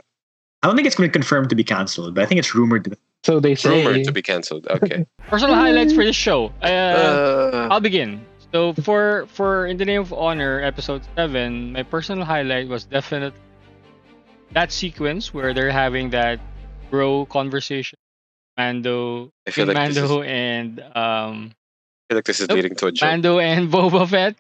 I don't think it's going to confirm to be cancelled, but I think it's rumored. so they say Rumored to be cancelled. Okay. Personal highlights for this show. Uh, I'll begin. So for In the Name of Honor episode 7, my personal highlight was definitely that sequence where they're having that bro conversation. Mando, I feel like this Mando is- and I feel like this is Nope. leading to a joke. Mando and Boba Fett.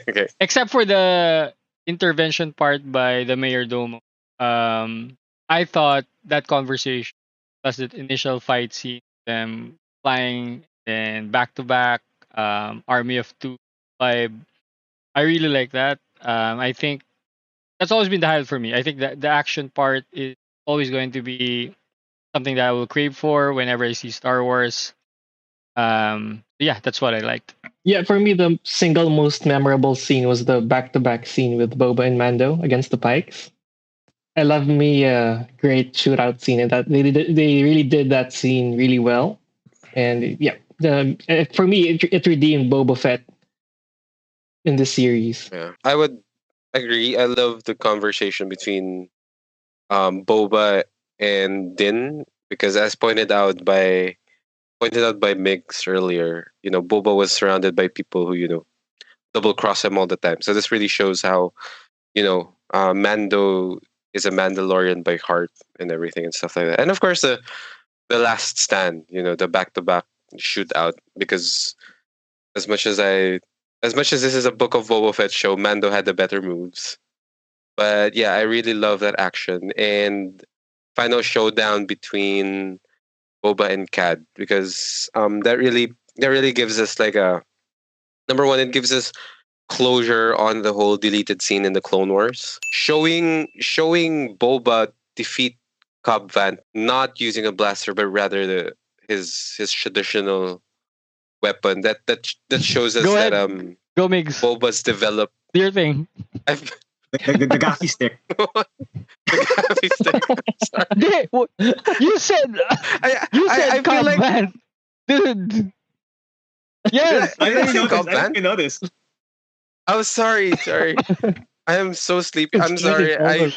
Okay. Except for the intervention part by the Mayor Domo. I thought that conversation plus the initial fight scene, them flying and back to back, Army of Two vibe. I really like that. I think that's always been the highlight for me. I think that the action part is always going to be something that I will crave for whenever I see Star Wars. Yeah, that's what I liked. Yeah, for me, the single most memorable scene was the back-to-back scene with Boba and Mando against the Pikes. I love me a great shootout scene, and that they really did that scene really well. And yeah, for me, it redeemed Boba Fett in this series. Yeah. I would agree. I love the conversation between Boba and Din because as pointed out by Migs earlier, Boba was surrounded by people who, double cross him all the time. So this really shows how, Mando is a Mandalorian by heart and everything and stuff like that. And of course the last stand, the back to back shootout, because as much as this is a Book of Boba Fett show, Mando had the better moves. But yeah, I really love that action and final showdown between Boba and Cad, because that really gives us like a number one, it gives us closure on the whole deleted scene in the Clone Wars, showing Boba defeat Cobb Vanth not using a blaster but rather his traditional weapon that shows us Go that ahead. Go Migs. Boba's developed. Do your thing. I've, The gaffy stick. the gaffy stick. Sorry. Hey, you said I feel like combat. Dude. Yes. I didn't think notice. of I that. didn't notice. Oh, sorry. I am so sleepy. I'm sorry. I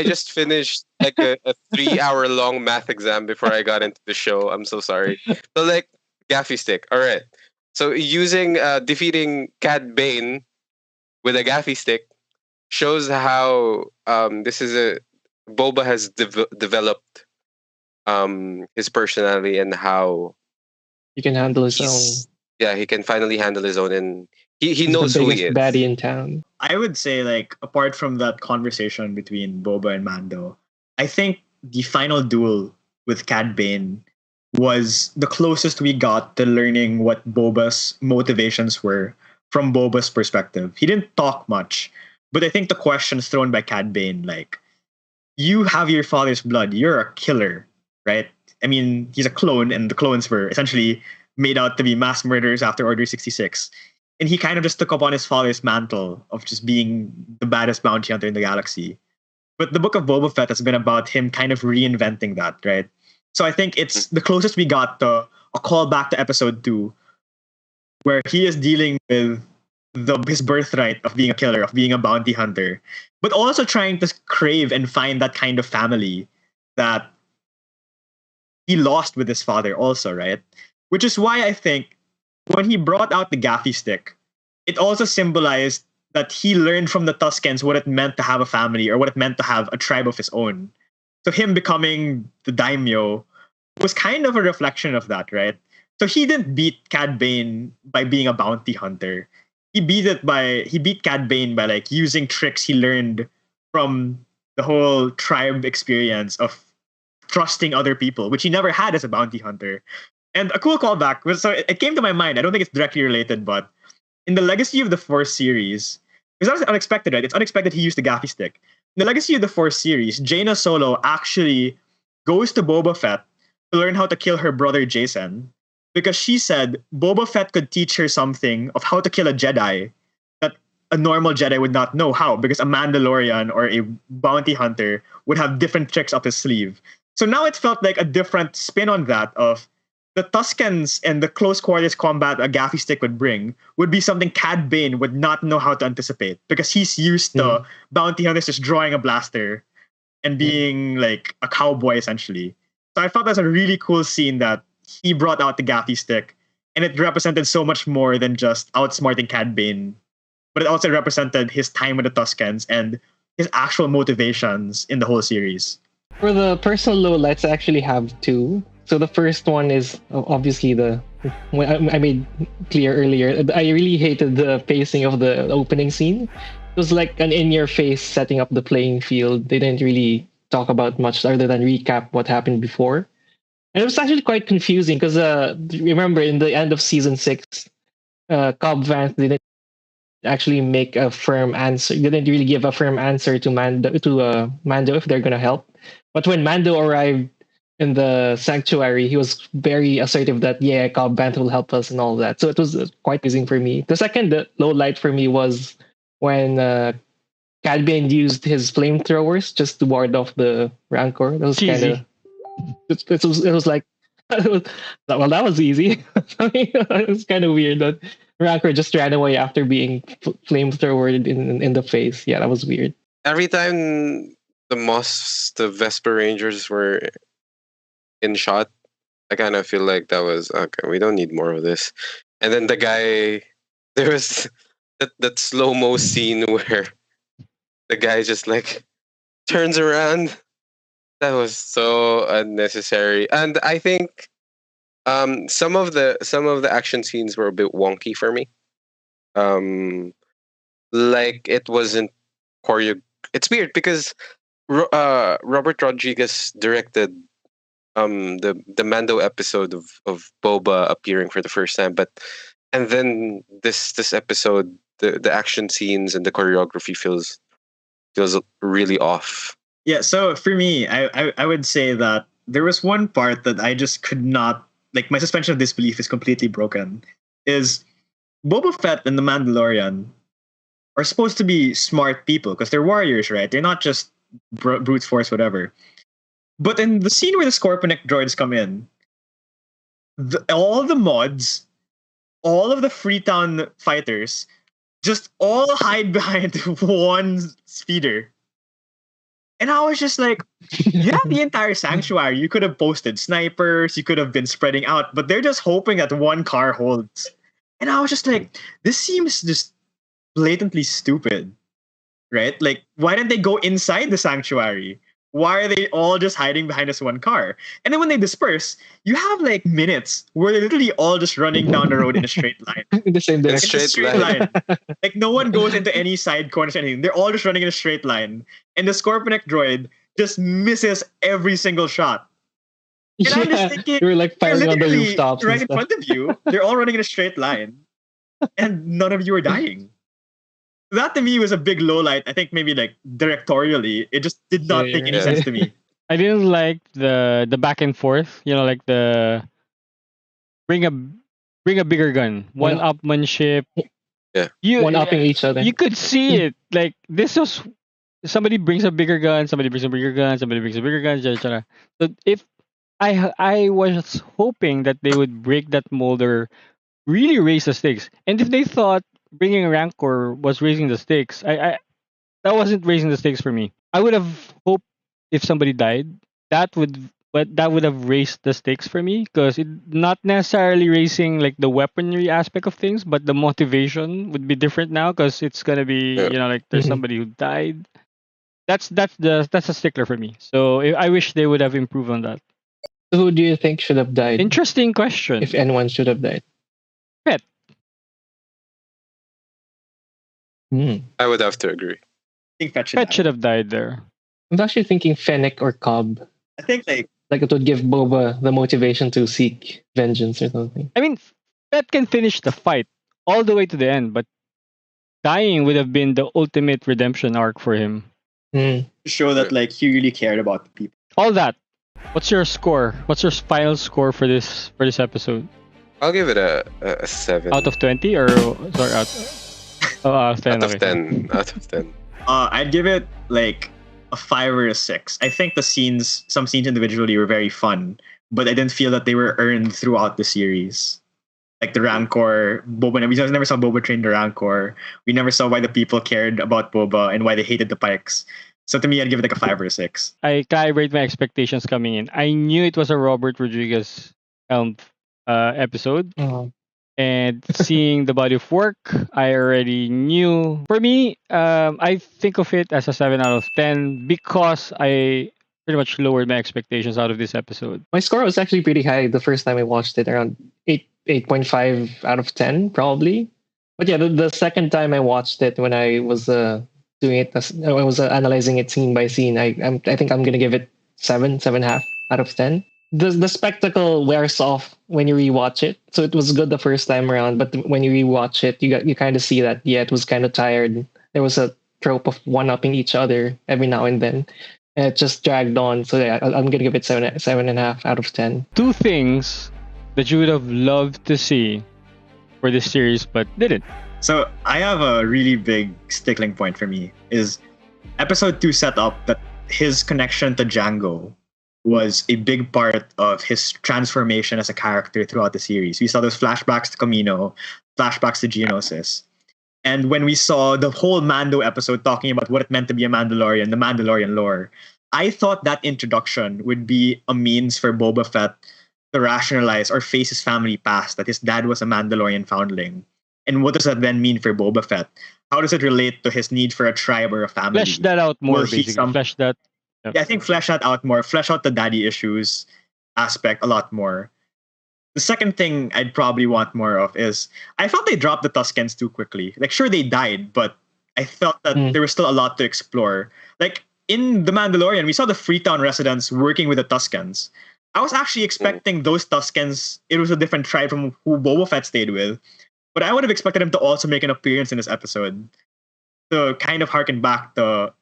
just finished like a 3-hour long math exam before I got into the show. I'm so sorry. So like gaffy stick. All right. So using defeating Cad Bane with a gaffy stick shows how this is a Boba has developed his personality and how You can handle his own. Yeah, he can finally handle his own, and he He's knows the who biggest he is. baddie in town. I would say, like, apart from that conversation between Boba and Mando, I think the final duel with Cad Bane was the closest we got to learning what Boba's motivations were from Boba's perspective. He didn't talk much, but I think the questions thrown by Cad Bane, like, you have your father's blood, you're a killer, right? I mean, he's a clone, and the clones were essentially made out to be mass murderers after Order 66. And he kind of just took upon his father's mantle of just being the baddest bounty hunter in the galaxy. But the book of Boba Fett has been about him kind of reinventing that, right? So I think it's the closest we got to a callback to episode 2, where he is dealing with his birthright of being a killer, of being a bounty hunter, but also trying to crave and find that kind of family that he lost with his father also, right? Which is why I think when he brought out the gaffy stick, it also symbolized that he learned from the Tuscans what it meant to have a family or what it meant to have a tribe of his own. So him becoming the daimyo was kind of a reflection of that, right? So he didn't beat Cad Bane by being a bounty hunter. He beat Cad Bane by like using tricks he learned from the whole tribe experience of trusting other people, which he never had as a bounty hunter. And a cool callback was, so it came to my mind. I don't think it's directly related, but in the Legacy of the Force series, it's not unexpected, right? It's unexpected he used the gaffy stick. In the Legacy of the Force series, Jaina Solo actually goes to Boba Fett to learn how to kill her brother Jason, because she said Boba Fett could teach her something of how to kill a Jedi that a normal Jedi would not know how, because a Mandalorian or a bounty hunter would have different tricks up his sleeve. So now it felt like a different spin on that of the Tuscans and the close quarters combat a gaffy stick would bring would be something Cad Bane would not know how to anticipate, because he's used to bounty hunters just drawing a blaster and being like a cowboy essentially. So I thought that's a really cool scene that he brought out the gaffy stick, and it represented so much more than just outsmarting Cad Bane, but it also represented his time with the Tuscans and his actual motivations in the whole series. For the personal lowlights, I actually have two. So the first one is obviously I made clear earlier, I really hated the pacing of the opening scene. It was like an in-your-face setting up the playing field. They didn't really talk about much other than recap what happened before. And it was actually quite confusing because remember in the end of season 6, Cobb Vanth didn't actually make a firm answer. Didn't really give a firm answer to Mando if they're gonna help. But when Mando arrived in the sanctuary, he was very assertive that Cobb Vanth will help us and all that. So it was quite confusing for me. The second low light for me was when Cad Bane used his flamethrowers just to ward off the Rancor. That was kind of it was like well, that was easy. It was kind of weird that Rancor just ran away after being flamethrowered in the face. Yeah, that was weird. Every time the Vesper Rangers were in shot, I kind of feel like that was okay. We don't need more of this. And then the guy, there was that slow-mo scene where the guy just like turns around. That was so unnecessary. And I think some of the action scenes were a bit wonky for me. Like it wasn't choreo. It's weird because Robert Rodriguez directed the Mando episode of Boba appearing for the first time, and then this episode, the action scenes and the choreography feels really off. Yeah, so for me, I would say that there was one part that I just could not like my suspension of disbelief is completely broken, is Boba Fett and the Mandalorian are supposed to be smart people because they're warriors, right? They're not just brute force, whatever. But in the scene where the Scorpionic droids come in, all the mods, all of the Freetown fighters, just all hide behind one speeder. And I was just like, you have the entire sanctuary. You could have posted snipers, you could have been spreading out, but they're just hoping that one car holds. And I was just like, this seems just blatantly stupid, right? Like, why didn't they go inside the sanctuary? Why are they all just hiding behind this one car? And then when they disperse, you have like minutes where they're literally all just running down the road in a straight line. In the same It's direction. a straight line. Like no one goes into any side corners or anything. They're all just running in a straight line. And the Scorpionic droid just misses every single shot. And I'm just thinking, they were like they're firing on the literally rooftops. right in and stuff. front of you. They're all running in a straight line. And none of you are dying. That to me was a big low light. I think maybe like directorially, it just did not make any Yeah. sense to me. I didn't like the back and forth. You know, like the bring a bigger gun, one upmanship. Yeah. One upping each other. You could see it. Like this was somebody brings a bigger gun, somebody brings a bigger gun, somebody brings a bigger gun. Etc. So if I was hoping that they would break that mold or really raise the stakes, and if they thought bringing a Rancor was raising the stakes, I that wasn't raising the stakes for me. I would have hoped if somebody died, that would have raised the stakes for me because it not necessarily raising like the weaponry aspect of things, but the motivation would be different now because it's gonna be like there's somebody who died. That's a stickler for me. So I wish they would have improved on that. Who do you think should have died? Interesting question. If anyone should have died. Fett. I would have to agree. I think Fett should have died there. I'm actually thinking Fennec or Cobb. I think Like it would give Boba the motivation to seek vengeance or something. I mean, Fett can finish the fight all the way to the end, but dying would have been the ultimate redemption arc for him. to show that like he really cared about the people. All that. What's your score? What's your final score for this episode? I'll give it a 7. Out of 20 or sorry, out of 10. Out of Okay. 10. Out of 10. I'd give it like a 5 or a 6. I think some scenes individually were very fun, but I didn't feel that they were earned throughout the series. Like the Rancor, Boba. We never saw Boba train the Rancor. We never saw why the people cared about Boba and why they hated the Pikes. So to me, I'd give it like a 5 or a 6. I calibrate my expectations coming in. I knew it was a Robert Rodriguez episode, and seeing the body of work, I already knew. For me, I think of it as a 7 out of 10 because I pretty much lowered my expectations out of this episode. My score was actually pretty high the first time I watched it, around 8.5 out of 10, probably. But yeah, the second time I watched it, when I was doing it, I was analyzing it scene by scene, I think I'm gonna give it 7.5 out of 10. The spectacle wears off when you rewatch it, so it was good the first time around. But when you rewatch it, you kind of see that it was kind of tired. There was a trope of one-upping each other every now and then, and it just dragged on. So yeah, I'm gonna give it 7.5 out of 10. Two things that you would have loved to see for this series but didn't. So I have a really big stickling point for me is episode 2 set up that his connection to Django was a big part of his transformation as a character throughout the series. We saw those flashbacks to Camino, flashbacks to Geonosis. And when we saw the whole Mando episode talking about what it meant to be a Mandalorian, the Mandalorian lore, I thought that introduction would be a means for Boba Fett to rationalize or face his family past, that his dad was a Mandalorian foundling. And what does that then mean for Boba Fett? How does it relate to his need for a tribe or a family? Flesh that out more, Will he basically. Flesh that. Yeah, I think flesh that out more, flesh out the daddy issues aspect a lot more. The second thing I'd probably want more of is I felt they dropped the Tuskens too quickly. Like, sure, they died, but I felt that there was still a lot to explore. Like, in The Mandalorian, we saw the Freetown residents working with the Tuskens. I was actually expecting those Tuskens, it was a different tribe from who Boba Fett stayed with, but I would have expected him to also make an appearance in this episode to kind of harken back to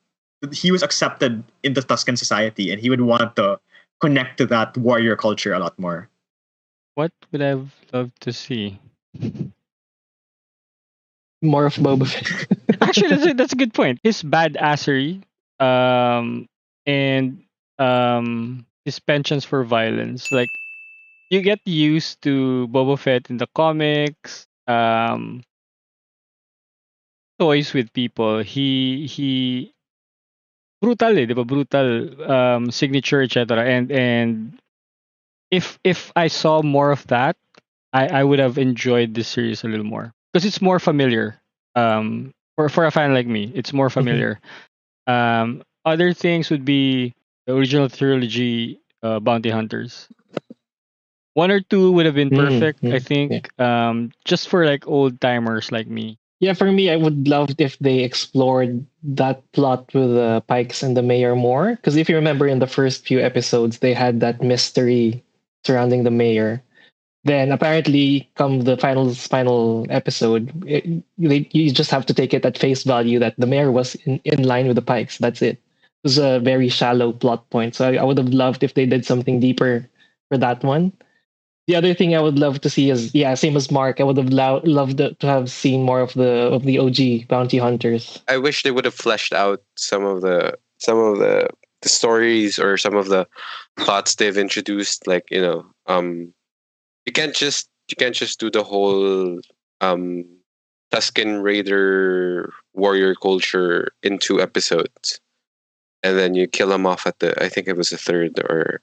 he was accepted into Tusken society and he would want to connect to that warrior culture a lot more. What would I have loved to see? More of Boba Fett. Actually, that's a good point. His badassery, and his penchants for violence. Like you get used to Boba Fett in the comics. Toys with people. He brutal, eh, 'di ba? Brutal signature, etc. And if I saw more of that, I would have enjoyed this series a little more because it's more familiar. For a fan like me, it's more familiar. Other things would be the original trilogy, Bounty Hunters. One or two would have been perfect, I think. Yeah. Just for like old timers like me. Yeah, for me, I would love if they explored that plot with the Pikes and the Mayor more. Because if you remember in the first few episodes, they had that mystery surrounding the Mayor. Then apparently, come the final episode, you just have to take it at face value that the Mayor was in line with the Pikes. That's it. It was a very shallow plot point. So I would have loved if they did something deeper for that one. The other thing I would love to see is, yeah, same as Mark. I would have loved to have seen more of the OG bounty hunters. I wish they would have fleshed out some of the stories or some of the plots they've introduced. Like you can't just do the whole Tusken Raider warrior culture in 2 episodes, and then you kill them off at I think it was the third or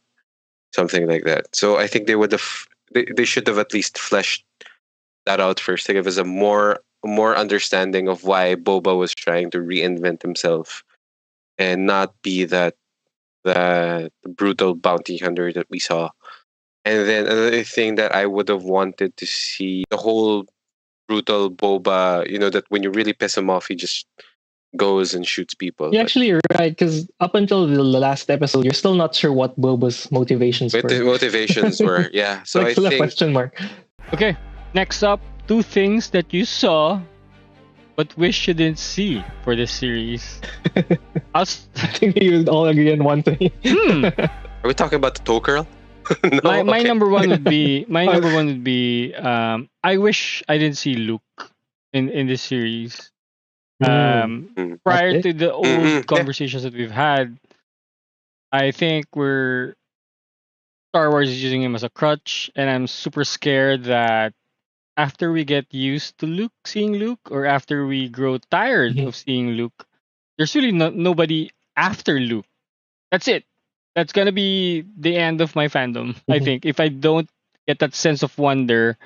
something like that. So I think they should have at least fleshed that out first to give us a more understanding of why Boba was trying to reinvent himself and not be that brutal bounty hunter that we saw. And then another thing that I would have wanted to see, the whole brutal Boba, that when you really piss him off, he just goes and shoots people. You're actually right, because up until the last episode, you're still not sure what Boba's motivations were. Motivations were, yeah. So like, I think question mark. Okay, next up, 2 things that you saw but wish you didn't see for this series. I think we would all agree on one thing. Are we talking about the toe curl? No? My Okay. number one would be I wish I didn't see Luke in this series. Prior to the old Yeah. conversations that we've had, I think Star Wars is using him as a crutch, and I'm super scared that after we get used to seeing Luke, or after we grow tired of seeing Luke, there's really nobody after Luke. That's it. That's gonna be the end of my fandom. I think if I don't get that sense of wonder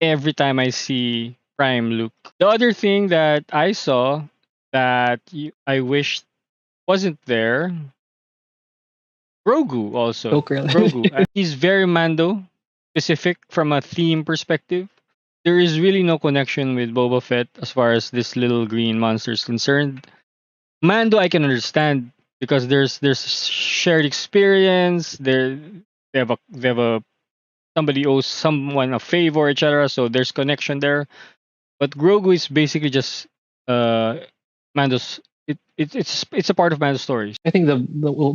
every time I see Prime Luke. The other thing that I saw that I wish wasn't there, Grogu also. Grogu. He's very Mando specific from a theme perspective. There is really no connection with Boba Fett as far as this little green monster is concerned. Mando I can understand because there's shared experience. They have a somebody owes someone a favor, etc. So there's connection there. But Grogu is basically just Mando's. It's a part of Mando's stories. I think the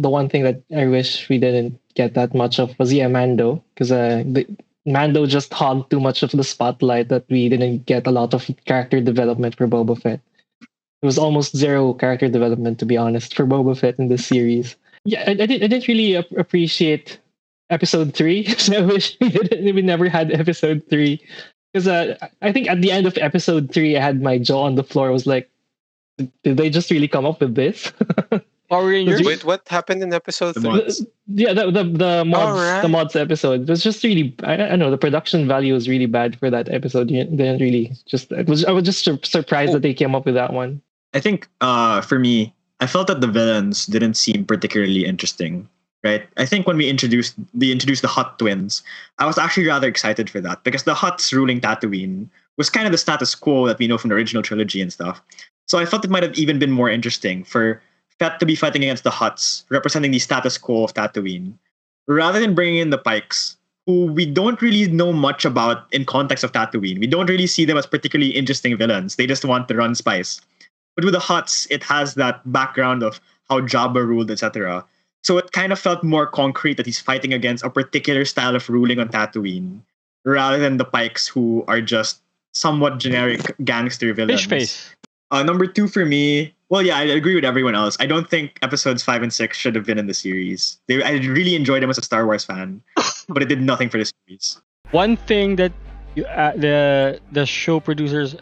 one thing that I wish we didn't get that much of was Mando, because Mando just hogged too much of the spotlight that we didn't get a lot of character development for Boba Fett. There was almost zero character development, to be honest, for Boba Fett in this series. Yeah, I didn't really appreciate episode 3. So I wish we never had episode 3. Because I think at the end of episode 3, I had my jaw on the floor. I was like, did they just really come up with this? Power Rangers? Wait, what happened in episode 3? The mods, right. the mods episode. It was just really, I don't know, the production value was really bad for that episode. They didn't really I was just surprised that they came up with that one. I think for me, I felt that the villains didn't seem particularly interesting. Right? I think when they introduced the Hutt twins, I was actually rather excited for that because the Hutts ruling Tatooine was kind of the status quo that we know from the original trilogy and stuff. So I felt it might have even been more interesting for Fett to be fighting against the Hutts, representing the status quo of Tatooine, rather than bringing in the Pikes, who we don't really know much about in context of Tatooine. We don't really see them as particularly interesting villains. They just want to run spice. But with the Hutts, it has that background of how Jabba ruled, etc. So it kind of felt more concrete that he's fighting against a particular style of ruling on Tatooine, rather than the Pikes who are just somewhat generic gangster villains. Fish face. Number 2 for me, well, yeah, I agree with everyone else. I don't think episodes 5 and 6 should have been in the series. I really enjoyed them as a Star Wars fan, but it did nothing for the series. One thing that the show producers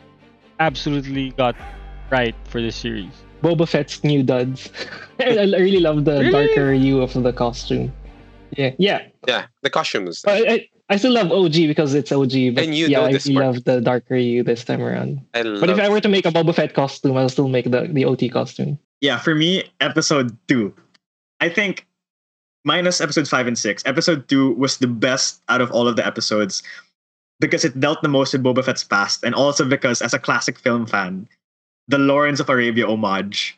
absolutely got right for this series. Boba Fett's new duds. I really love the Really? darker hue of the costume. Yeah. Yeah, the costumes. I still love OG because it's OG, but And you yeah, know I this really part. love the darker hue this time around. I But if I love. were to make a Boba Fett costume, I'll still make the OT costume. Yeah, for me, episode 2. I think minus episodes 5 and 6, episode 2 was the best out of all of the episodes because it dealt the most with Boba Fett's past, and also because, as a classic film fan, the Lawrence of Arabia homage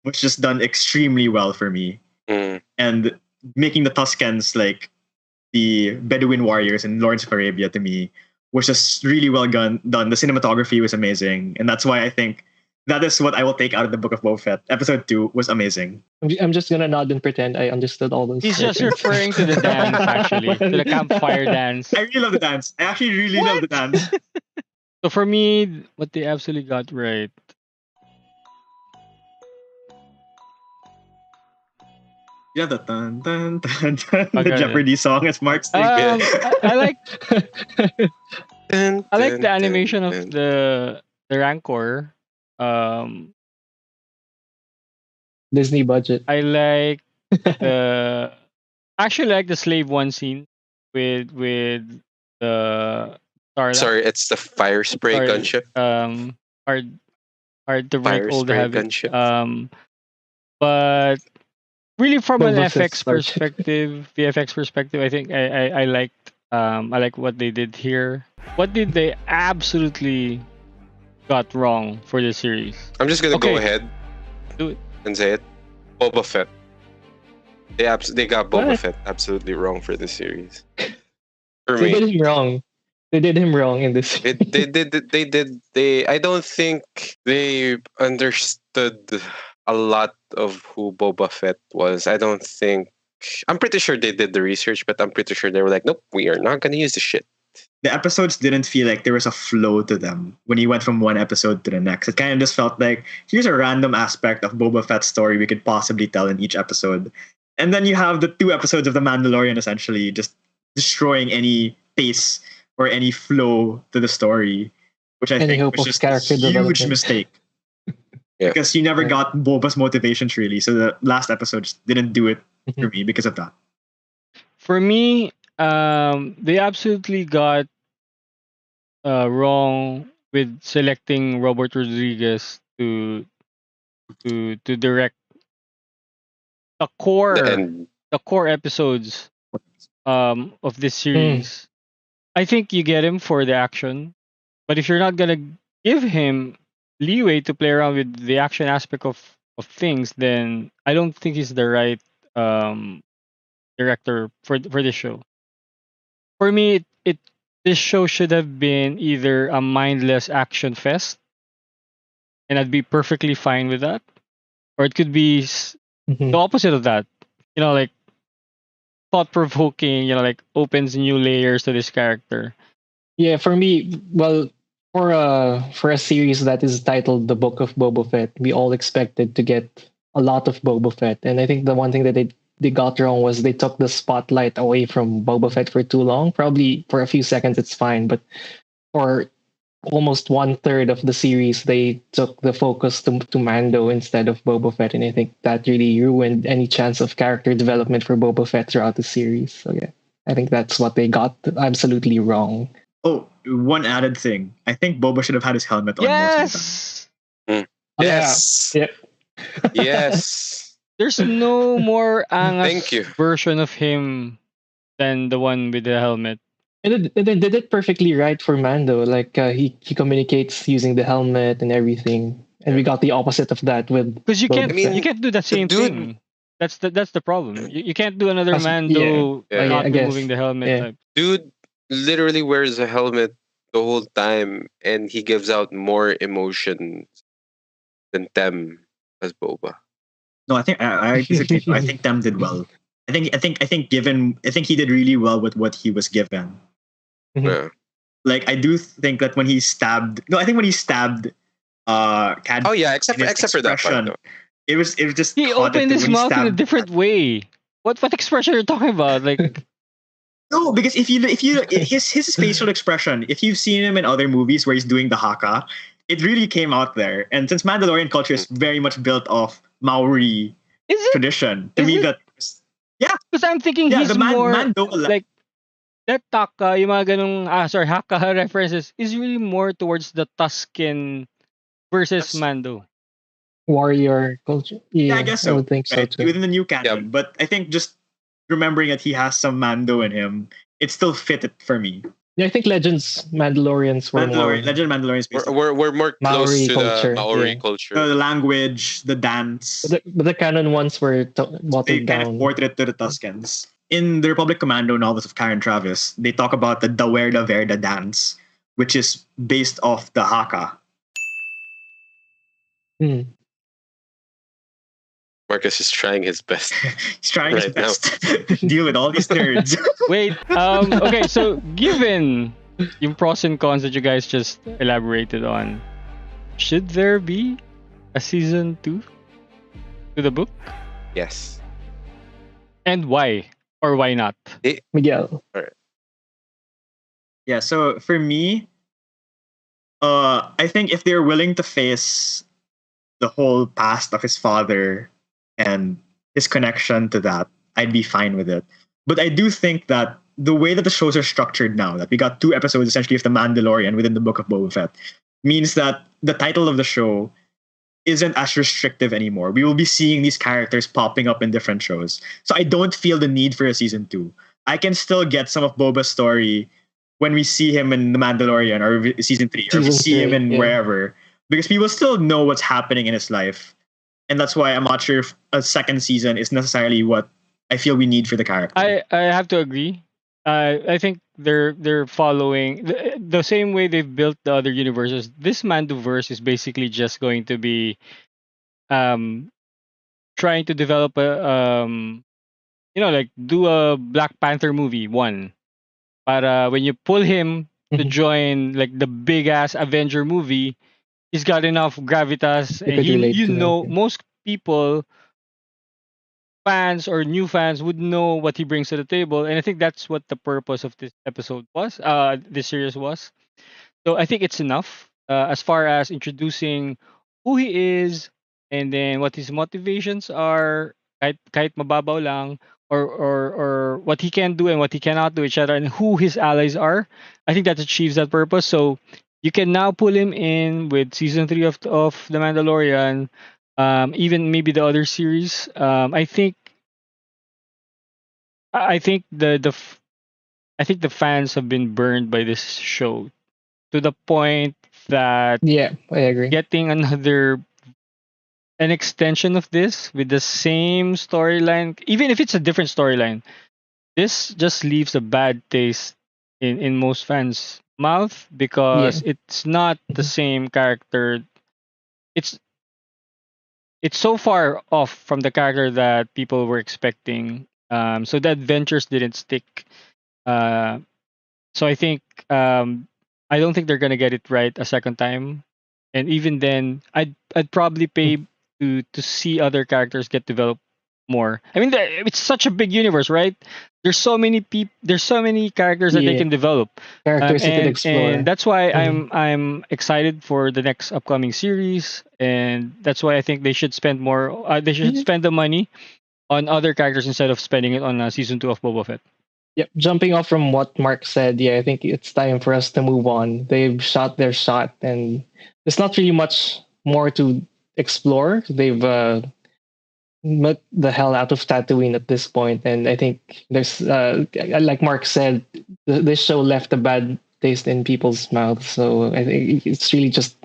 was just done extremely well for me. Mm. And making the Tuscans like the Bedouin warriors in Lawrence of Arabia to me was just really well done. The cinematography was amazing, and that's why I think that is what I will take out of the Book of Boba Fett. Episode 2 was amazing. I'm just gonna nod and pretend I understood all those. He's just references. referring to the dance, actually, to the campfire dance. I really love the dance. I actually really love the dance. So for me, what they absolutely got right. Yeah, the dun dun dun dun, the Okay. Jeopardy song as Mark sings. I like Dun, I like dun, the animation dun, of dun. the Rancor. Disney budget. I like the actually like the slave one scene with the Starla. Sorry, it's the fire spray Sorry, gunship. Hard to Fire break old spray habits. gunship. But really from an Boba Fett's FX Starship. perspective, VFX perspective, I think I liked I like what they did here. What did they absolutely got wrong for this series? I'm just gonna go Okay. ahead Do it. and say it. Boba Fett. They got Boba What? Fett absolutely wrong for this series. For They me, did him wrong. They did him wrong in this. I don't think they understood a lot of who Boba Fett was. I'm pretty sure they did the research, but I'm pretty sure they were like, nope, we are not gonna use this shit. The episodes didn't feel like there was a flow to them when you went from one episode to the next. It kind of just felt like here's a random aspect of Boba Fett's story we could possibly tell in each episode. And then you have the 2 episodes of The Mandalorian essentially just destroying any pace or any flow to the story, which I Any think hope was of just a character huge development. mistake. Yeah. Because you never Yeah. got Boba's motivations really. So the last episode just didn't do it for me because of that. For me, they absolutely got wrong with selecting Robert Rodriguez to direct the core And episodes of this series. I think you get him for the action, but if you're not gonna give him leeway to play around with the action aspect of things, then I don't think he's the right director for this show. For me, this show should have been either a mindless action fest, and I'd be perfectly fine with that, or it could be Mhm. the opposite of that. You know, like thought provoking. You know, like opens new layers to this character. Yeah, for me, well, for a series that is titled The Book of Boba Fett, we all expected to get a lot of Boba Fett, and I think the one thing that they got wrong was they took the spotlight away from Boba Fett for too long. Probably for a few seconds it's fine, but for almost 1/3 of the series, they took the focus to Mando instead of Boba Fett, and I think that really ruined any chance of character development for Boba Fett throughout the series. So yeah, I think that's what they got absolutely wrong. Oh, one added thing. I think Boba should have had his helmet on most of the time. Yes, yes, Yeah. yes. there's no more Thank you. angas version of him than the one with the helmet. And they did it perfectly right for Mando. Like he communicates using the helmet and everything, and we got the opposite of that with Because you Boba can't Fett. you can't do the same dude- thing. That's the problem. You can't do another As- Mando yeah. not I guess. removing the helmet Yeah. type. Dude literally wears a helmet the whole time, and he gives out more emotion than Tem as Boba. No, I disagree. I think Tam did well. I think he did really well with what he was given. Yeah. Like I do think that when he stabbed, no, I think when he stabbed, Cad. Oh yeah, except in his for that part expression, though. it was just He caught it opened his when he mouth in a stabbed different way. What expression are you talking about? Like, No, because if you his facial expression, if you've seen him in other movies where he's doing the haka, it really came out there. And since Mandalorian culture is very much built off Maori is it? tradition, to Is me it? that Because I'm thinking yeah, he's the more Mando like that taka, yung mga ganung, haka references is really more towards the Tusken versus That's- Mando. Warrior culture. yeah, Yeah, I guess I so. would think so Right? too. Within the new canon. Yeah. But I think just remembering that he has some Mando in him, it still fit it for me. Yeah, I think Legends Mandalorians were more Legend Mandalorian is based on We're more close Maori to culture, the Maori yeah. culture. the language, the dance. but the canon ones were They watered kind of down. portrait to the Tuskens. In the Republic Commando novels of Karen Travis, they talk about the Dawerda Verda dance, which is based off the Haka. Hmm. Marcus is trying his best. He's trying his Right now. best to deal with all these nerds. Wait, okay, so given yung pros and cons that you guys just elaborated on, should there be a season 2 to the book? Yes. And why? Or why not? Miguel. Yeah, so for me, I think if they're willing to face the whole past of his father and his connection to that, I'd be fine with it. But I do think that the way that the shows are structured now, that we got 2 episodes essentially of The Mandalorian within the Book of Boba Fett, means that the title of the show isn't as restrictive anymore. We will be seeing these characters popping up in different shows. So I don't feel the need for a season 2. I can still get some of Boba's story when we see him in The Mandalorian or season 3, or we Season see him 3, in yeah. wherever, because people still know what's happening in his life. And that's why I'm not sure if a second season is necessarily what I feel we need for the character. I have to agree. I think they're following the same way they've built the other universes. This Mandoverse is basically just going to be trying to develop a like do a Black Panther movie one. Para when you pull him to Mhm. join like the big ass Avenger movie, he's got enough gravitas, You and could relate to that, yeah. most people, fans or new fans, would know what he brings to the table, and I think that's what the purpose of this episode was, this series was. So I think it's enough as far as introducing who he is, and then what his motivations are, kahit mababaw lang, or what he can do and what he cannot do, etc., and who his allies are. I think that achieves that purpose. So you can now pull him in with season 3 of The Mandalorian, even maybe the other series. I think I think the fans have been burned by this show to the point that Yeah, I agree. getting an extension of this with the same storyline, even if it's a different storyline, this just leaves a bad taste in most fans' mouth, because it's not the same character. It's it's so far off from the character that people were expecting. So the adventures didn't stick. Uh, so I think I don't think they're gonna get it right a second time. And even then, I'd probably pay to see other characters get developed more. I mean, it's such a big universe, right? There's so many there's so many characters that they Yeah. can develop. Characters you could and explore. that's why Mhm. I'm excited for the next upcoming series, and that's why I think they should spend more. They should Mhm. spend the money on other characters instead of spending it on season 2 of Boba Fett. Yep. Jumping off from what Mark said, yeah, I think it's time for us to move on. They've shot their shot, and there's not really much more to explore. They've met the hell out of Tatooine at this point, and I think there's, like Mark said, this show left a bad taste in people's mouths. So I think it's really just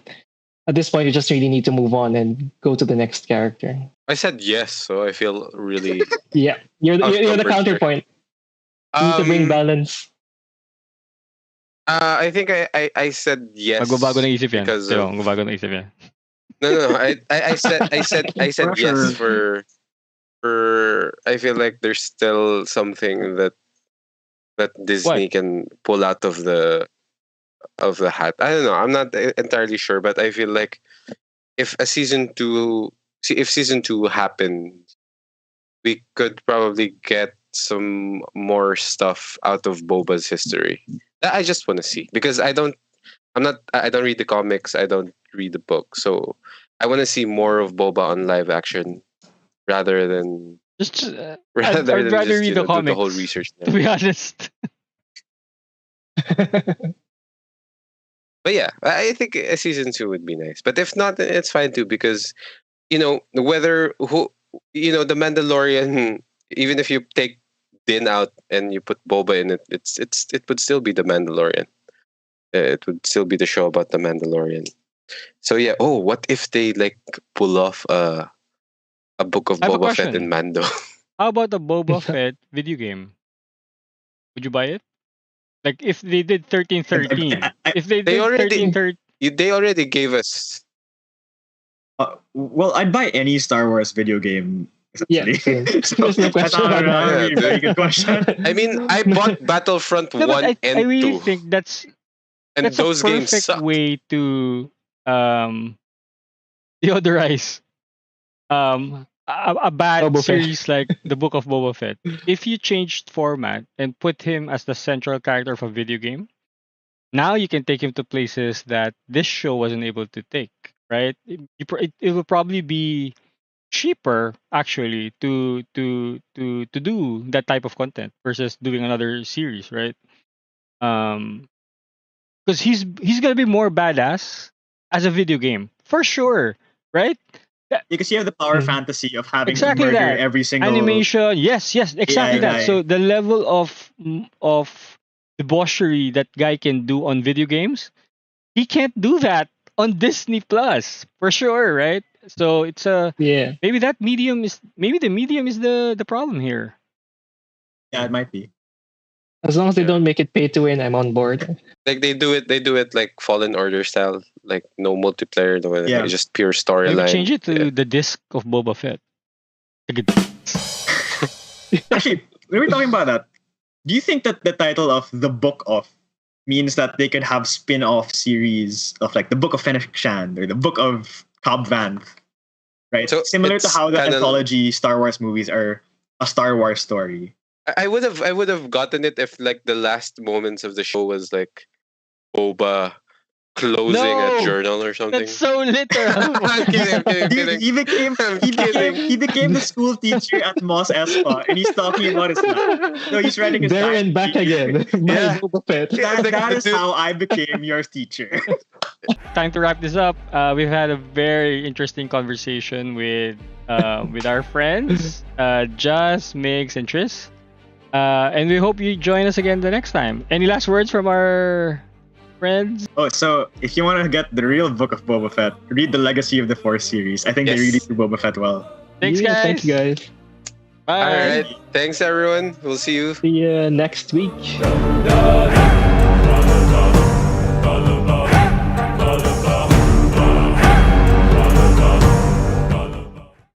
at this point, you just really need to move on and go to the next character. I said yes, so I feel really. Yeah, you're the Outnumbered here. counterpoint. You need to bring balance. I think I said yes. Magbabago ng isip yan. Because Pero, of, magbabago ng isip yan. no. I said yes Pressure. for I feel like there's still something that Disney can pull out of the hat. I don't know. I'm not entirely sure, but I feel like if season 2 happens, we could probably get some more stuff out of Boba's history. That I just want to see, because I don't read the comics, I don't read the book, so I want to see more of Boba on live action rather than I'd rather read the do comics, the whole research. to be honest. But yeah, I think a season 2 would be nice. But if not, then it's fine too, because the Mandalorian, even if you take Din out and you put Boba in it, it would still be the Mandalorian. It would still be the show about the Mandalorian. So yeah, what if they like pull off a book of I have a Boba Fett question. and Mando? How about the Boba Fett video game? Would you buy it? Like if they did 1313. If they did already- 1313. They already gave us. Well, I'd buy any Star Wars video game. Yeah, Essentially. same. There's no That's question not about a that. very good question. I mean, I bought Battlefront No, 1 but and I really 2, think that's and those a games perfect suck. way to deodorize a bad Boba Fett. series like the Book of Boba Fett. If you changed format and put him as the central character of a video game, now you can take him to places that this show wasn't able to take. Right? It will probably be cheaper actually to do that type of content versus doing another series, right? Because he's gonna be more badass as a video game for sure, right? Because you have the power Mhm. fantasy of having Exactly to murder that. every single Animation, yes, exactly that. AI. So the level of debauchery that guy can do on video games, he can't do that on Disney Plus for sure, right? So it's Yeah. maybe the medium is the problem here. Yeah, it might be. As long as they Yeah. don't make it pay to win, I'm on board. Like they do it like Fallen Order style, like no multiplayer, no Yeah. just pure Maybe storyline. change it to Yeah. the disc of Boba Fett. Actually, when we're talking about that, do you think that the title of the Book of means that they could have spin-off series of like the Book of Fennec or the Book of Cobb Vanth, right? So Similar to it's how the kinda- anthology Star Wars movies are a Star Wars story. I would have gotten it if like the last moments of the show was like Boba closing No! a journal or something. That's so literal. I'm kidding. Dude, he became the school teacher at Mos Espa, and he's talking about his life. No, he's writing his There and back again. By Yeah. Boba Fett. That is how I became your teacher. Time to wrap this up. We've had a very interesting conversation with our friends, Just, Migs, and Tris. And we hope you join us again the next time. Any last words from our friends? Oh, so if you want to get the real Book of Boba Fett, read the Legacy of the Force series. I think they Yes. really do Boba Fett well. Thanks, Yeah, guys. Thank you, guys. Bye. All right. Thanks everyone. We'll see you. See you next week. Showdown.